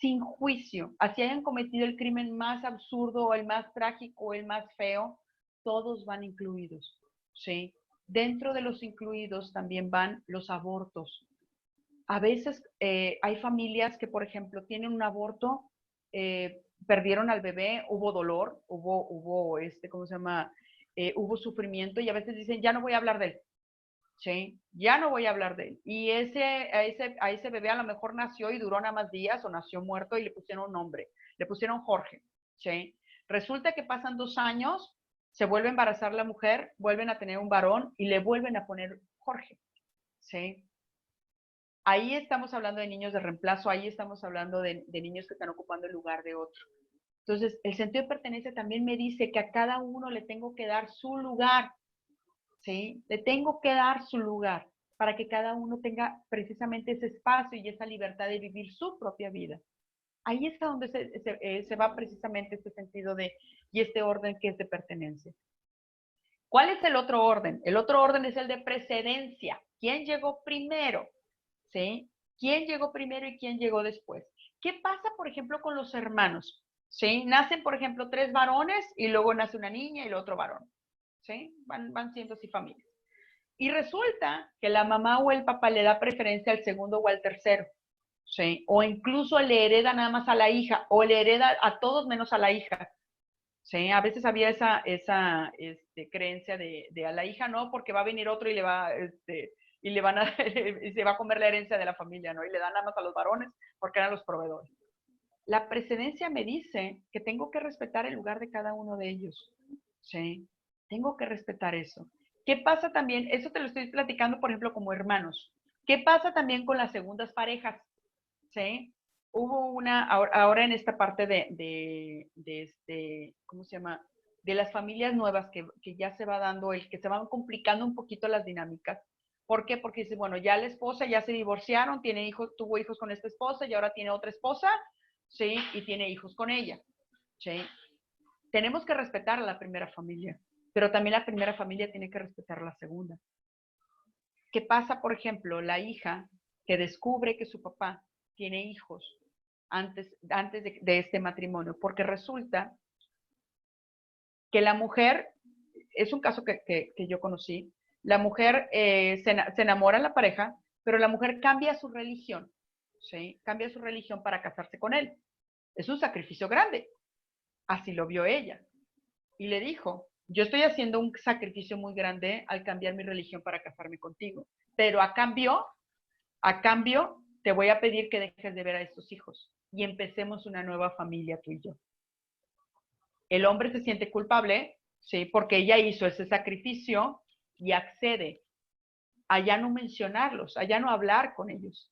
sin juicio. Así hayan cometido el crimen más absurdo o el más trágico o el más feo, todos van incluidos, ¿sí? Dentro de los incluidos también van los abortos. A veces hay familias que, por ejemplo, tienen un aborto, perdieron al bebé, hubo dolor, hubo ¿cómo se llama? Hubo sufrimiento y a veces dicen, ya no voy a hablar de él. ¿Sí? Ya no voy a hablar de él. Y a ese bebé a lo mejor nació y duró nada más días o nació muerto y le pusieron un nombre, le pusieron Jorge. ¿Sí? Resulta que pasan 2 años, se vuelve a embarazar la mujer, vuelven a tener un varón y le vuelven a poner Jorge. ¿Sí? Ahí estamos hablando de niños de reemplazo, ahí estamos hablando de niños que están ocupando el lugar de otro. Entonces, el sentido de pertenencia también me dice que a cada uno le tengo que dar su lugar. ¿Sí? Le tengo que dar su lugar para que cada uno tenga precisamente ese espacio y esa libertad de vivir su propia vida. Ahí está donde se va precisamente este sentido y este orden que es de pertenencia. ¿Cuál es el otro orden? El otro orden es el de precedencia. ¿Quién llegó primero? ¿Sí? ¿Quién llegó primero y quién llegó después? ¿Qué pasa, por ejemplo, con los hermanos? ¿Sí? Nacen, por ejemplo, 3 varones y luego nace una niña y el otro varón. ¿Sí? Van siendo así familias. Y resulta que la mamá o el papá le da preferencia al segundo o al tercero, ¿sí? O incluso le hereda nada más a la hija, o le hereda a todos menos a la hija, ¿sí? A veces había esa creencia de a la hija no, porque va a venir otro y le va, y le van a, y se va a comer la herencia de la familia, ¿no? Y le dan nada más a los varones porque eran los proveedores. La precedencia me dice que tengo que respetar el lugar de cada uno de ellos, ¿sí? Tengo que respetar eso. ¿Qué pasa también? Eso te lo estoy platicando, por ejemplo, como hermanos. ¿Qué pasa también con las segundas parejas? ¿Sí? Hubo una, ahora en esta parte ¿cómo se llama? De las familias nuevas que ya se va dando, que se van complicando un poquito las dinámicas. ¿Por qué? Porque dice, bueno, ya la esposa ya se divorciaron, tiene hijos, tuvo hijos con esta esposa y ahora tiene otra esposa, ¿sí? Y tiene hijos con ella, ¿sí? Tenemos que respetar a la primera familia, pero también la primera familia tiene que respetar a la segunda. ¿Qué pasa, por ejemplo, la hija que descubre que su papá tiene hijos antes de este matrimonio? Porque resulta que la mujer, es un caso que yo conocí, la mujer se enamora de la pareja, pero la mujer cambia su religión, ¿sí? Cambia su religión para casarse con él. Es un sacrificio grande. Así lo vio ella. Y le dijo, yo estoy haciendo un sacrificio muy grande al cambiar mi religión para casarme contigo, pero a cambio, te voy a pedir que dejes de ver a estos hijos y empecemos una nueva familia tú y yo. El hombre se siente culpable, ¿sí? Porque ella hizo ese sacrificio y accede a ya no mencionarlos, a ya no hablar con ellos,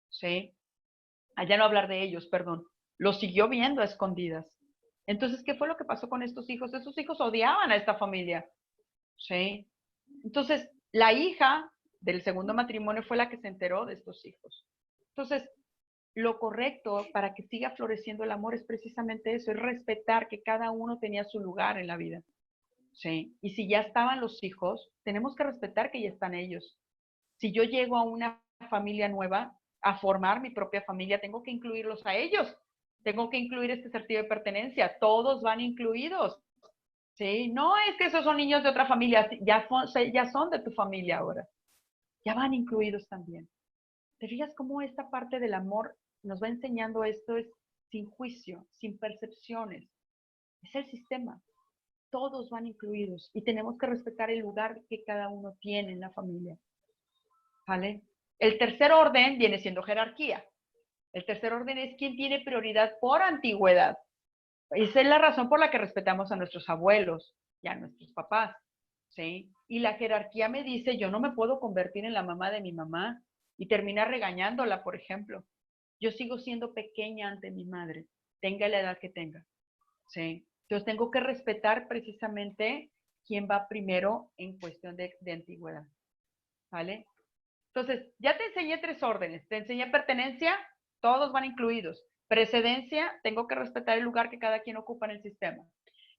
¿sí? A ya no hablar de ellos, perdón. Los siguió viendo a escondidas. Entonces, ¿qué fue lo que pasó con estos hijos? Estos hijos odiaban a esta familia, ¿sí? Entonces, la hija del segundo matrimonio fue la que se enteró de estos hijos. Entonces, lo correcto para que siga floreciendo el amor es precisamente eso, es respetar que cada uno tenía su lugar en la vida, ¿sí? Y si ya estaban los hijos, tenemos que respetar que ya están ellos. Si yo llego a una familia nueva, a formar mi propia familia, tengo que incluirlos a ellos. Tengo que incluir este sentido de pertenencia. Todos van incluidos. ¿Sí? No es que esos son niños de otra familia, ya son de tu familia ahora. Ya van incluidos también. ¿Te fijas cómo esta parte del amor nos va enseñando esto? Es sin juicio, sin percepciones. Es el sistema. Todos van incluidos y tenemos que respetar el lugar que cada uno tiene en la familia. ¿Vale? El tercer orden viene siendo jerarquía. El tercer orden es quién tiene prioridad por antigüedad. Esa es la razón por la que respetamos a nuestros abuelos y a nuestros papás, ¿sí? Y la jerarquía me dice, yo no me puedo convertir en la mamá de mi mamá y terminar regañándola, por ejemplo. Yo sigo siendo pequeña ante mi madre, tenga la edad que tenga, ¿sí? Entonces tengo que respetar precisamente quién va primero en cuestión de antigüedad, ¿vale? Entonces, ya te enseñé 3 órdenes. Te enseñé pertenencia, todos van incluidos. Precedencia, tengo que respetar el lugar que cada quien ocupa en el sistema.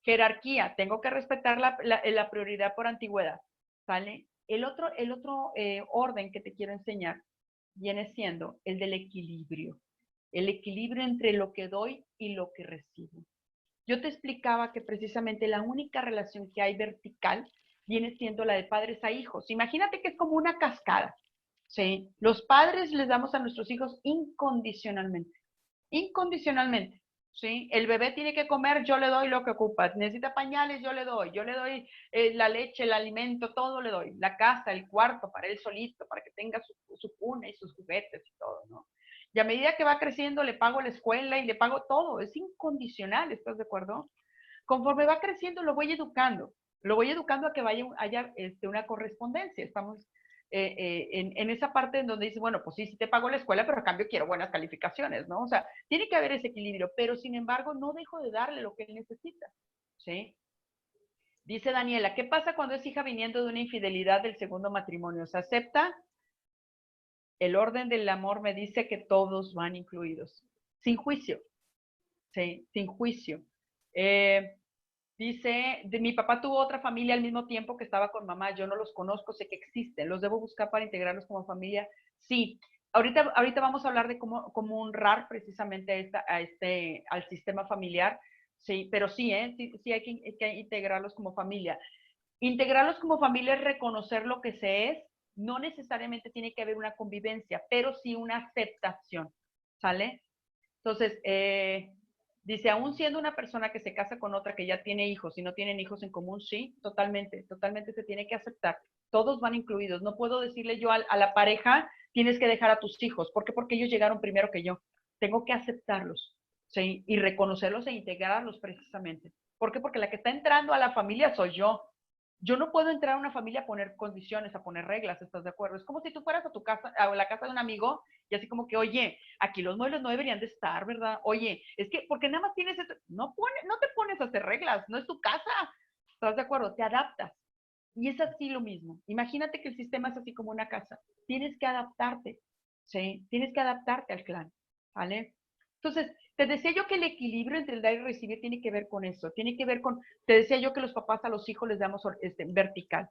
Jerarquía, tengo que respetar la prioridad por antigüedad, ¿sale? El otro orden que te quiero enseñar viene siendo el del equilibrio. El equilibrio entre lo que doy y lo que recibo. Yo te explicaba que precisamente la única relación que hay vertical viene siendo la de padres a hijos. Imagínate que es como una cascada, ¿sí? Los padres les damos a nuestros hijos incondicionalmente, incondicionalmente, ¿sí? El bebé tiene que comer, yo le doy lo que ocupa. Necesita pañales, yo le doy la leche, el alimento, todo le doy. La casa, el cuarto para él solito, para que tenga su cuna y sus juguetes y todo, ¿no? Y a medida que va creciendo, le pago la escuela y le pago todo. Es incondicional, ¿estás de acuerdo? Conforme va creciendo, lo voy educando. Lo voy educando a que haya una correspondencia. Estamos en esa parte en donde dice, bueno, pues sí, sí te pago la escuela, pero a cambio quiero buenas calificaciones, ¿no? O sea, tiene que haber ese equilibrio, pero sin embargo no dejo de darle lo que él necesita, ¿sí? Dice Daniela, ¿qué pasa cuando es hija viniendo de una infidelidad del segundo matrimonio? ¿Se acepta? El orden del amor me dice que todos van incluidos, sin juicio, ¿sí? Sin juicio. Dice, mi papá tuvo otra familia al mismo tiempo que estaba con mamá, yo no los conozco, sé que existen, ¿los debo buscar para integrarlos como familia? Sí. Ahorita vamos a hablar de cómo honrar precisamente al sistema familiar, sí, pero sí, sí hay que integrarlos como familia. Integrarlos como familia es reconocer lo que se es, no necesariamente tiene que haber una convivencia, pero sí una aceptación, ¿sale? Entonces, dice, aún siendo una persona que se casa con otra que ya tiene hijos y no tienen hijos en común, sí, totalmente, totalmente se tiene que aceptar. Todos van incluidos. No puedo decirle yo a la pareja, tienes que dejar a tus hijos. ¿Por qué? Porque ellos llegaron primero que yo. Tengo que aceptarlos, ¿sí? Y reconocerlos e integrarlos precisamente. ¿Por qué? Porque la que está entrando a la familia soy yo. Yo no puedo entrar a una familia a poner condiciones, a poner reglas, ¿estás de acuerdo? Es como si tú fueras a tu casa, a la casa de un amigo y así como que, oye, aquí los muebles no deberían de estar, ¿verdad? Oye, es que, porque nada más tienes, no te pones a hacer reglas, no es tu casa, ¿estás de acuerdo? Te adaptas. Y es así lo mismo. Imagínate que el sistema es así como una casa. Tienes que adaptarte, ¿sí? Tienes que adaptarte al clan, ¿vale? Entonces, te decía yo que el equilibrio entre el dar y recibir tiene que ver con eso, tiene que ver con, te decía yo que los papás a los hijos les damos vertical,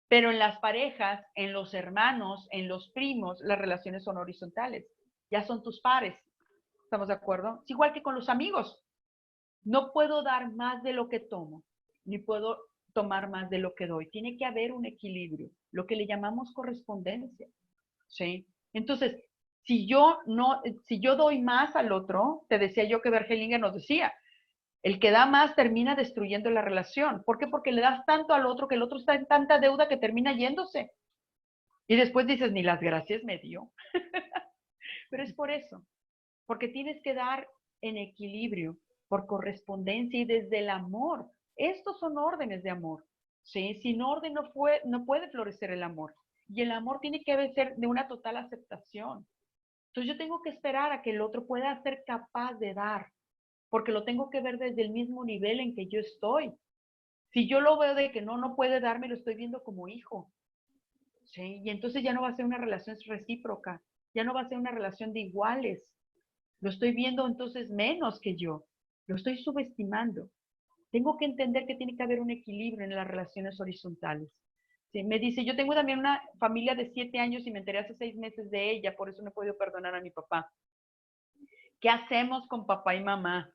pero en las parejas, en los hermanos, en los primos, las relaciones son horizontales, ya son tus pares, ¿estamos de acuerdo? Es igual que con los amigos, no puedo dar más de lo que tomo, ni puedo tomar más de lo que doy, tiene que haber un equilibrio, lo que le llamamos correspondencia, ¿sí? Entonces, si yo doy más al otro, te decía yo que Bergelinger nos decía, el que da más termina destruyendo la relación. ¿Por qué? Porque le das tanto al otro que el otro está en tanta deuda que termina yéndose. Y después dices, ni las gracias me dio. Pero es por eso, porque tienes que dar en equilibrio, por correspondencia y desde el amor. Estos son órdenes de amor. ¿Sí? Sin orden no puede florecer el amor. Y el amor tiene que ser de una total aceptación. Entonces yo tengo que esperar a que el otro pueda ser capaz de dar, porque lo tengo que ver desde el mismo nivel en que yo estoy. Si yo lo veo de que no puede darme, lo estoy viendo como hijo. ¿Sí? Y entonces ya no va a ser una relación recíproca, ya no va a ser una relación de iguales. Lo estoy viendo entonces menos que yo, lo estoy subestimando. Tengo que entender que tiene que haber un equilibrio en las relaciones horizontales. Sí, me dice, yo tengo también una familia de 7 años y me enteré hace 6 meses de ella, por eso no he podido perdonar a mi papá. ¿Qué hacemos con papá y mamá?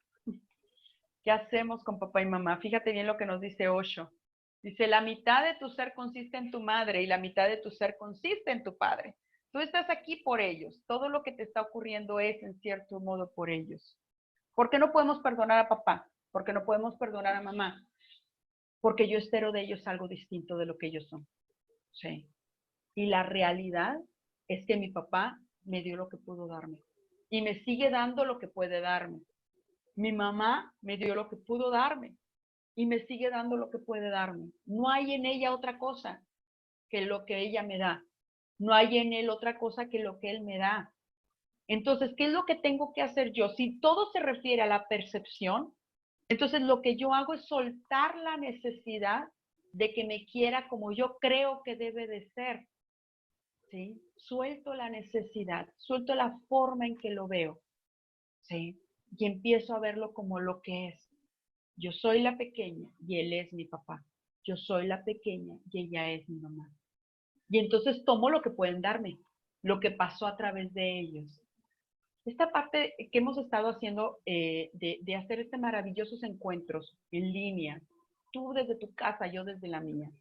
¿Qué hacemos con papá y mamá? Fíjate bien lo que nos dice Osho. Dice, la mitad de tu ser consiste en tu madre y la mitad de tu ser consiste en tu padre. Tú estás aquí por ellos. Todo lo que te está ocurriendo es, en cierto modo, por ellos. ¿Por qué no podemos perdonar a papá? ¿Por qué no podemos perdonar a mamá? Porque yo espero de ellos algo distinto de lo que ellos son. Sí. Y la realidad es que mi papá me dio lo que pudo darme. Y me sigue dando lo que puede darme. Mi mamá me dio lo que pudo darme y me sigue dando lo que puede darme. No hay en ella otra cosa que lo que ella me da. No hay en él otra cosa que lo que él me da. Entonces, ¿qué es lo que tengo que hacer yo? Si todo se refiere a la percepción, entonces lo que yo hago es soltar la necesidad de que me quiera como yo creo que debe de ser. ¿Sí? Suelto la necesidad, suelto la forma en que lo veo. ¿Sí? Y empiezo a verlo como lo que es. Yo soy la pequeña y él es mi papá. Yo soy la pequeña y ella es mi mamá. Y entonces tomo lo que pueden darme, lo que pasó a través de ellos. Esta parte que hemos estado haciendo de hacer estos maravillosos encuentros en línea, tú desde tu casa, yo desde la mía,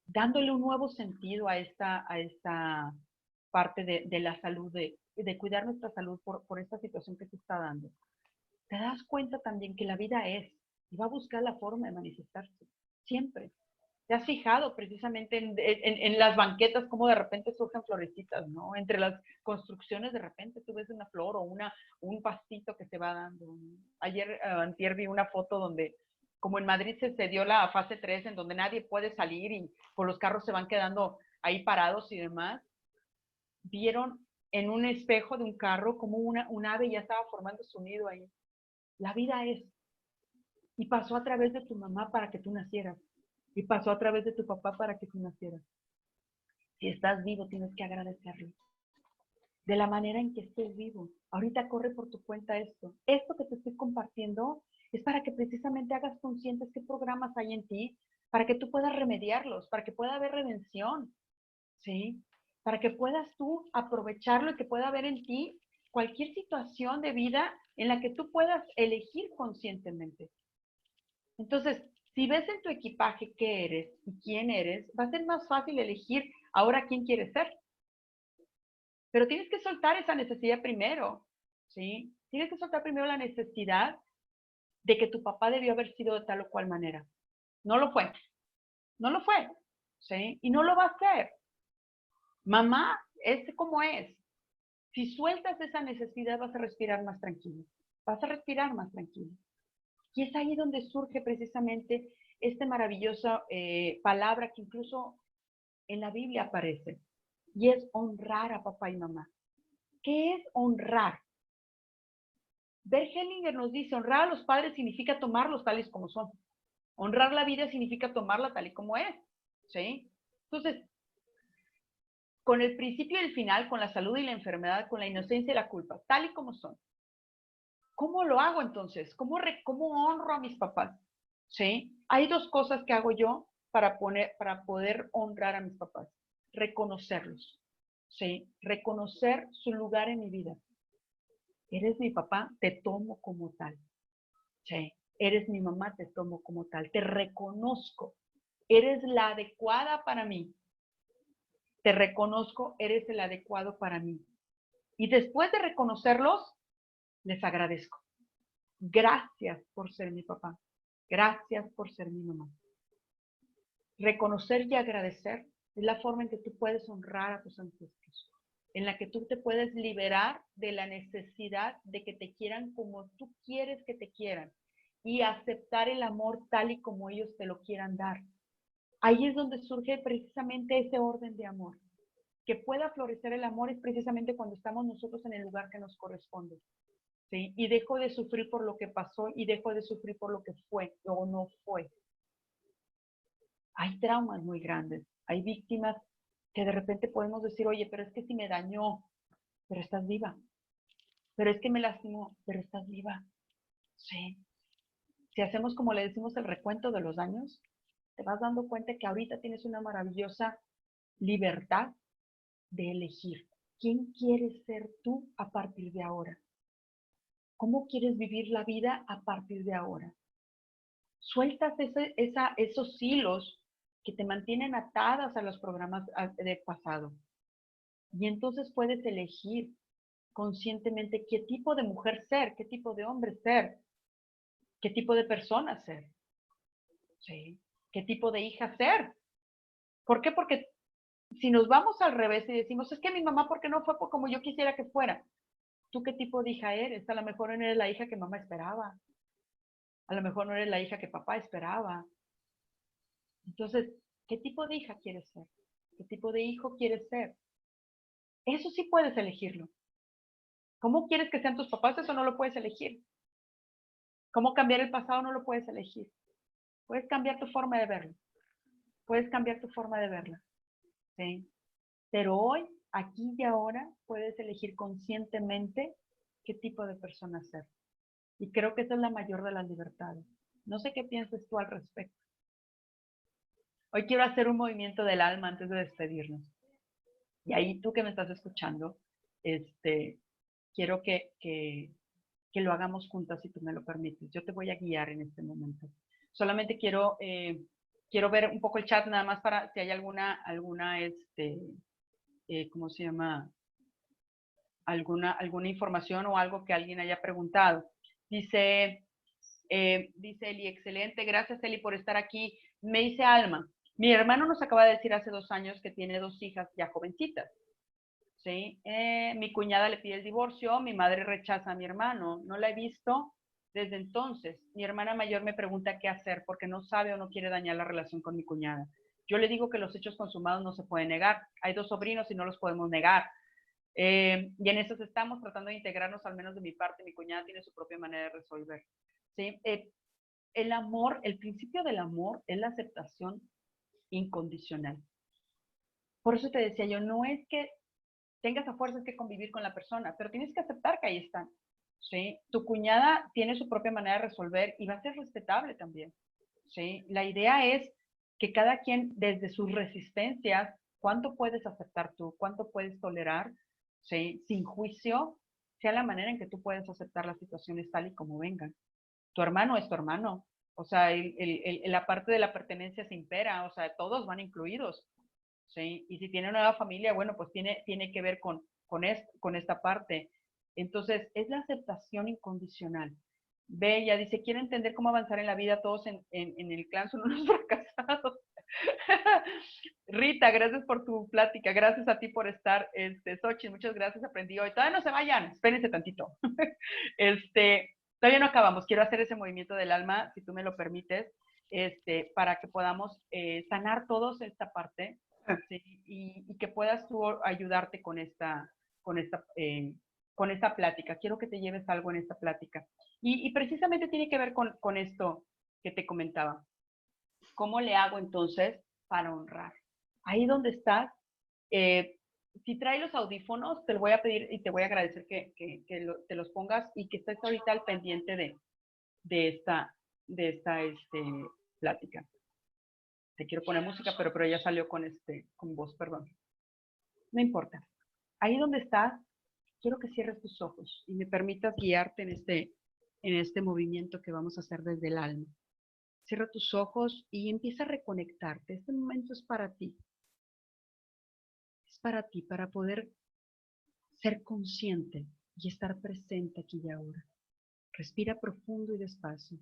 dándole un nuevo sentido a esta parte de la salud, de cuidar nuestra salud por esta situación que se está dando. Te das cuenta también que la vida es, y va a buscar la forma de manifestarse, siempre. ¿Te has fijado precisamente en las banquetas cómo de repente surgen florecitas, ¿no? Entre las construcciones de repente tú ves una flor o un pastito que se va dando. Ayer, antier vi una foto donde, como en Madrid se dio la fase 3, en donde nadie puede salir y por los carros se van quedando ahí parados y demás, vieron en un espejo de un carro como un ave ya estaba formando su nido ahí. La vida es. Y pasó a través de tu mamá para que tú nacieras. Y pasó a través de tu papá para que tú nacieras. Si estás vivo, tienes que agradecerlo. De la manera en que estés vivo. Ahorita corre por tu cuenta esto. Esto que te estoy compartiendo es para que precisamente hagas conscientes qué programas hay en ti, para que tú puedas remediarlos, para que pueda haber redención, ¿sí? Para que puedas tú aprovecharlo y que pueda haber en ti cualquier situación de vida en la que tú puedas elegir conscientemente. Entonces, si ves en tu equipaje qué eres y quién eres, va a ser más fácil elegir ahora quién quieres ser. Pero tienes que soltar esa necesidad primero, ¿sí? Tienes que soltar primero la necesidad de que tu papá debió haber sido de tal o cual manera. No lo fue. No lo fue, ¿sí? Y no lo va a hacer. Mamá es como es. Si sueltas esa necesidad, vas a respirar más tranquilo. Vas a respirar más tranquilo. Y es ahí donde surge precisamente esta maravillosa palabra que incluso en la Biblia aparece. Y es honrar a papá y mamá. ¿Qué es honrar? Bert Hellinger nos dice, honrar a los padres significa tomarlos tales como son. Honrar la vida significa tomarla tal y como es. ¿Sí? Entonces, con el principio y el final, con la salud y la enfermedad, con la inocencia y la culpa, tal y como son. ¿Cómo lo hago entonces? ¿Cómo honro a mis papás? ¿Sí? Hay dos cosas que hago yo para poder honrar a mis papás. Reconocerlos. ¿Sí? Reconocer su lugar en mi vida. Eres mi papá, te tomo como tal. ¿Sí? Eres mi mamá, te tomo como tal. Te reconozco. Eres la adecuada para mí. Te reconozco, eres el adecuado para mí. Y después de reconocerlos, les agradezco. Gracias por ser mi papá. Gracias por ser mi mamá. Reconocer y agradecer es la forma en que tú puedes honrar a tus ancestros, en la que tú te puedes liberar de la necesidad de que te quieran como tú quieres que te quieran y aceptar el amor tal y como ellos te lo quieran dar. Ahí es donde surge precisamente ese orden de amor. Que pueda florecer el amor es precisamente cuando estamos nosotros en el lugar que nos corresponde. ¿Sí? Y dejo de sufrir por lo que pasó y dejo de sufrir por lo que fue o no fue. Hay traumas muy grandes, hay víctimas que de repente podemos decir, oye, pero es que si me dañó, pero estás viva. Pero es que me lastimó, pero estás viva. Sí. Si hacemos como le decimos el recuento de los daños, te vas dando cuenta que ahorita tienes una maravillosa libertad de elegir quién quieres ser tú a partir de ahora. ¿Cómo quieres vivir la vida a partir de ahora? Sueltas esos hilos que te mantienen atadas a los programas del pasado. Y entonces puedes elegir conscientemente qué tipo de mujer ser, qué tipo de hombre ser, qué tipo de persona ser, ¿sí? Qué tipo de hija ser. ¿Por qué? Porque si nos vamos al revés y decimos, es que mi mamá, ¿por qué no fue como yo quisiera que fuera? ¿Tú qué tipo de hija eres? A lo mejor no eres la hija que mamá esperaba. A lo mejor no eres la hija que papá esperaba. Entonces, ¿qué tipo de hija quieres ser? ¿Qué tipo de hijo quieres ser? Eso sí puedes elegirlo. ¿Cómo quieres que sean tus papás? Eso no lo puedes elegir. ¿Cómo cambiar el pasado? No lo puedes elegir. Puedes cambiar tu forma de verlo. Puedes cambiar tu forma de verla. ¿Sí? Pero hoy, aquí y ahora, puedes elegir conscientemente qué tipo de persona ser. Y creo que esa es la mayor de las libertades. No sé qué piensas tú al respecto. Hoy quiero hacer un movimiento del alma antes de despedirnos. Y ahí tú que me estás escuchando, quiero que lo hagamos juntas si tú me lo permites. Yo te voy a guiar en este momento. Solamente quiero ver un poco el chat nada más para si hay alguna ¿cómo se llama? Alguna información o algo que alguien haya preguntado. Dice Eli, excelente, gracias Eli por estar aquí. Me dice Alma, mi hermano nos acaba de decir hace 2 años que tiene 2 hijas ya jovencitas. ¿Sí? Mi cuñada le pide el divorcio, mi madre rechaza a mi hermano, no la he visto desde entonces. Mi hermana mayor me pregunta qué hacer porque no sabe o no quiere dañar la relación con mi cuñada. Yo le digo que los hechos consumados no se pueden negar. Hay 2 sobrinos y no los podemos negar. Y en eso estamos tratando de integrarnos, al menos de mi parte. Mi cuñada tiene su propia manera de resolver. ¿Sí? El amor, el principio del amor es la aceptación incondicional. Por eso te decía yo, no es que tengas a fuerzas que convivir con la persona, pero tienes que aceptar que ahí están. ¿Sí? Tu cuñada tiene su propia manera de resolver y va a ser respetable también. ¿Sí? La idea es que cada quien, desde sus resistencias, cuánto puedes aceptar tú, cuánto puedes tolerar, ¿sí? Sin juicio, sea la manera en que tú puedes aceptar las situaciones tal y como vengan. Tu hermano es tu hermano. O sea, la parte de la pertenencia se impera, o sea, todos van incluidos. ¿Sí? Y si tiene una nueva familia, bueno, pues tiene que ver con esta parte. Entonces, es la aceptación incondicional. Bella dice, quiero entender cómo avanzar en la vida, todos en el clan son unos fracasados. Rita, gracias por tu plática, gracias a ti por estar, Xochitl, muchas gracias, aprendí hoy. Todavía no se vayan, espérense tantito. Todavía no acabamos, quiero hacer ese movimiento del alma, si tú me lo permites, para que podamos sanar todos esta parte, ¿sí? Y que puedas tú ayudarte con esta plática. Quiero que te lleves algo en esta plática. Y precisamente tiene que ver con esto que te comentaba. ¿Cómo le hago entonces para honrar? Ahí donde estás, si traes los audífonos, te lo voy a pedir y te voy a agradecer que te los pongas y que estés ahorita al pendiente de esta plática. Te quiero poner música, pero ya salió con voz, perdón. No importa. Ahí donde estás, quiero que cierres tus ojos y me permitas guiarte en este movimiento que vamos a hacer desde el alma. Cierra tus ojos y empieza a reconectarte. Este momento es para ti. Es para ti, para poder ser consciente y estar presente aquí y ahora. Respira profundo y despacio.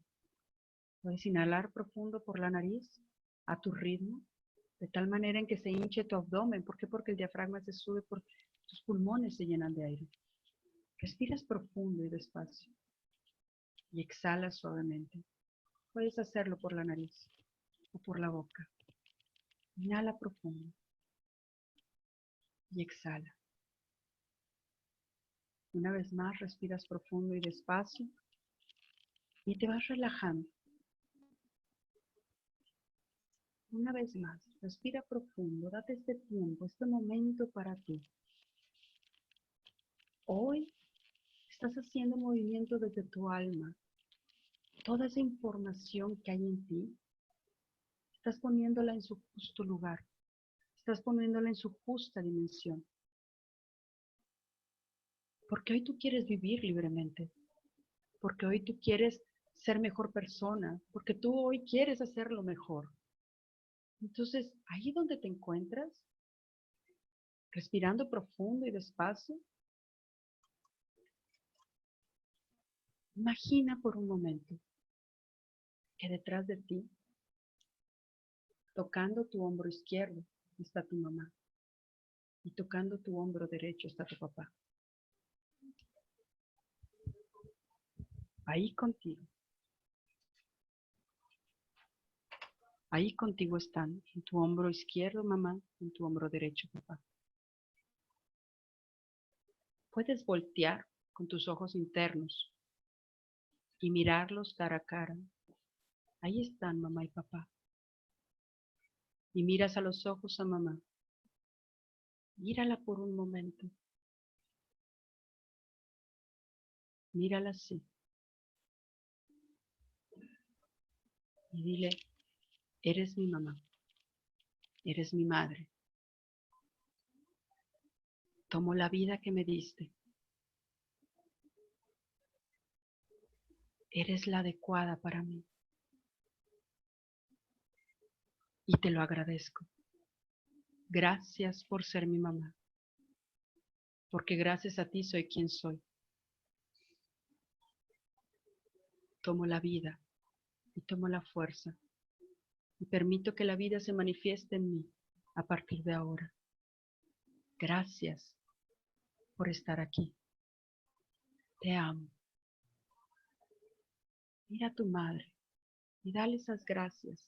Puedes inhalar profundo por la nariz a tu ritmo, de tal manera en que se hinche tu abdomen. ¿Por qué? Porque el diafragma se sube, porque tus pulmones se llenan de aire. Respiras profundo y despacio y exhalas suavemente. Puedes hacerlo por la nariz o por la boca. Inhala profundo y exhala. Una vez más, respiras profundo y despacio y te vas relajando. Una vez más, respira profundo, date este tiempo, este momento para ti. Hoy estás haciendo movimiento desde tu alma. Toda esa información que hay en ti, estás poniéndola en su justo lugar. Estás poniéndola en su justa dimensión. Porque hoy tú quieres vivir libremente. Porque hoy tú quieres ser mejor persona. Porque tú hoy quieres hacerlo mejor. Entonces, ahí donde te encuentras, respirando profundo y despacio, imagina por un momento que detrás de ti, tocando tu hombro izquierdo, está tu mamá. Y tocando tu hombro derecho está tu papá. Ahí contigo. Ahí contigo están, en tu hombro izquierdo, mamá, en tu hombro derecho, papá. Puedes voltear con tus ojos internos y mirarlos cara a cara. Ahí están, mamá y papá. Y miras a los ojos a mamá. Mírala por un momento. Mírala así. Y dile, eres mi mamá, eres mi madre. Tomo la vida que me diste. Eres la adecuada para mí. Y te lo agradezco. Gracias por ser mi mamá. Porque gracias a ti soy quien soy. Tomo la vida y tomo la fuerza. Y permito que la vida se manifieste en mí a partir de ahora. Gracias por estar aquí. Te amo. Mira a tu madre y dale esas gracias.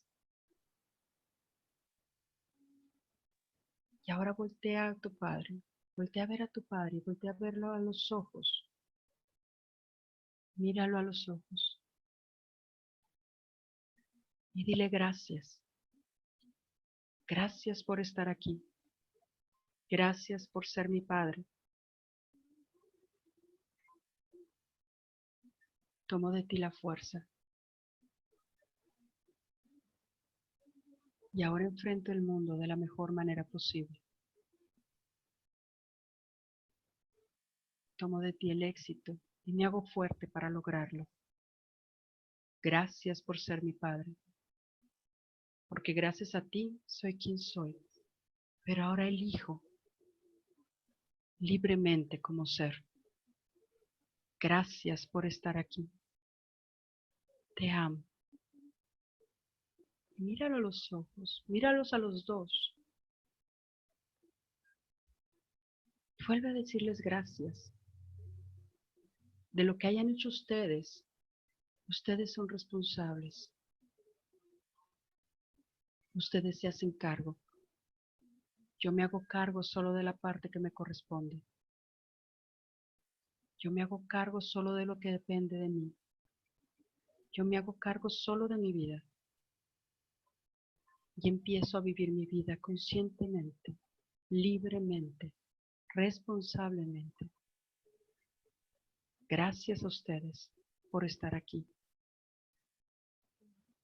Y ahora voltea a tu padre. Voltea a ver a tu padre y voltea a verlo a los ojos. Míralo a los ojos. Y dile gracias. Gracias por estar aquí. Gracias por ser mi padre. Tomo de ti la fuerza. Y ahora enfrento el mundo de la mejor manera posible. Tomo de ti el éxito y me hago fuerte para lograrlo. Gracias por ser mi padre. Porque gracias a ti soy quien soy. Pero ahora elijo libremente como ser. Gracias por estar aquí. Te amo. Míralo a los ojos, míralos a los dos. Vuelve a decirles gracias. De lo que hayan hecho ustedes, ustedes son responsables. Ustedes se hacen cargo. Yo me hago cargo solo de la parte que me corresponde. Yo me hago cargo solo de lo que depende de mí. Yo me hago cargo solo de mi vida. Y empiezo a vivir mi vida conscientemente, libremente, responsablemente. Gracias a ustedes por estar aquí.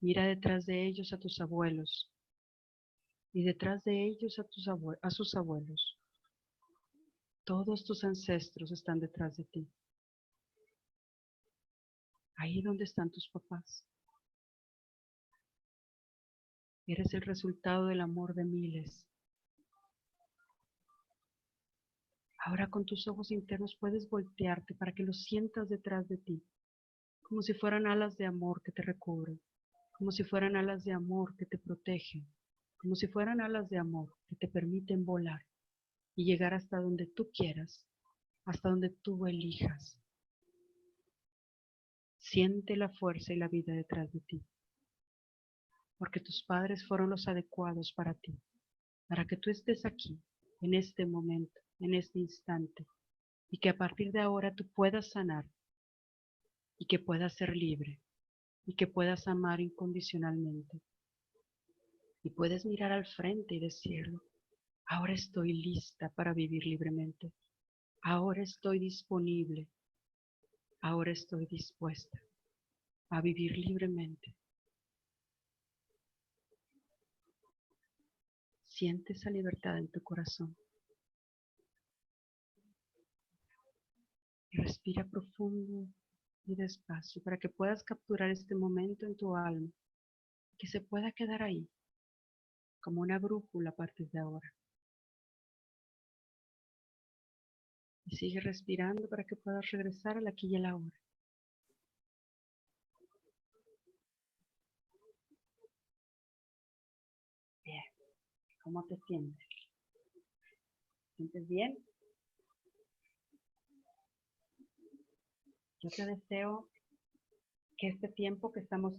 Mira detrás de ellos a tus abuelos y detrás de ellos a sus abuelos. Todos tus ancestros están detrás de ti. Ahí donde están tus papás. Eres el resultado del amor de miles. Ahora con tus ojos internos puedes voltearte para que los sientas detrás de ti, como si fueran alas de amor que te recubren, como si fueran alas de amor que te protegen, como si fueran alas de amor que te permiten volar y llegar hasta donde tú quieras, hasta donde tú elijas. Siente la fuerza y la vida detrás de ti, porque tus padres fueron los adecuados para ti, para que tú estés aquí, en este momento, en este instante, y que a partir de ahora tú puedas sanar, y que puedas ser libre, y que puedas amar incondicionalmente. Y puedes mirar al frente y decirlo, ahora estoy lista para vivir libremente, ahora estoy disponible, ahora estoy dispuesta a vivir libremente. Siente esa libertad en tu corazón. Y respira profundo y despacio para que puedas capturar este momento en tu alma, que se pueda quedar ahí, como una brújula a partir de ahora. Y sigue respirando para que puedas regresar al aquí y a la hora. Bien, ¿cómo te sientes? ¿Te sientes bien? Yo te deseo que este tiempo que estamos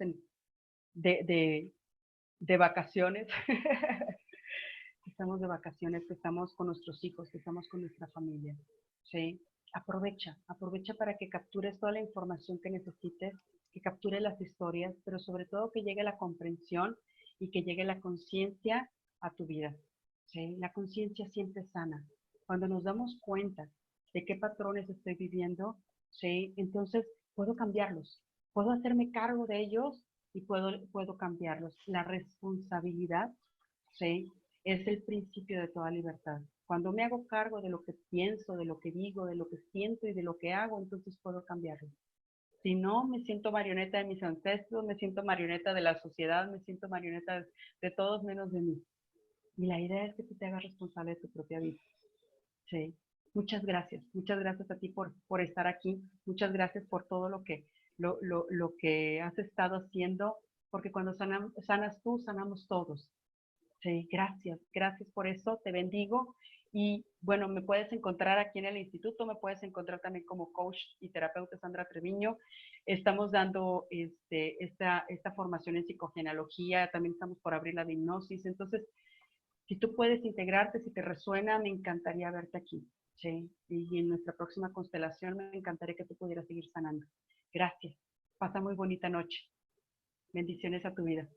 de vacaciones, que estamos de vacaciones, que estamos con nuestros hijos, que estamos con nuestra familia, ¿sí? Aprovecha para que captures toda la información que necesites, que captures las historias, pero sobre todo que llegue la comprensión y que llegue la conciencia a tu vida, ¿sí? La conciencia siempre sana. Cuando nos damos cuenta de qué patrones estoy viviendo, ¿sí? Entonces puedo cambiarlos, puedo hacerme cargo de ellos y puedo cambiarlos. La responsabilidad, ¿sí?, es el principio de toda libertad. Cuando me hago cargo de lo que pienso, de lo que digo, de lo que siento y de lo que hago, entonces puedo cambiarlo. Si no, me siento marioneta de mis ancestros, me siento marioneta de la sociedad, me siento marioneta de todos menos de mí. Y la idea es que tú te hagas responsable de tu propia vida. Sí. Muchas gracias a ti por estar aquí, muchas gracias por todo lo que has estado haciendo, porque cuando sanas tú, sanamos todos. Sí, gracias por eso, te bendigo. Y bueno, me puedes encontrar aquí en el instituto, me puedes encontrar también como coach y terapeuta Sandra Treviño. Estamos dando esta formación en psicogenealogía, también estamos por abrir la de hipnosis. Entonces, si tú puedes integrarte, si te resuena, me encantaría verte aquí. Sí, y en nuestra próxima constelación me encantaría que tú pudieras seguir sanando. Gracias. Pasa muy bonita noche. Bendiciones a tu vida.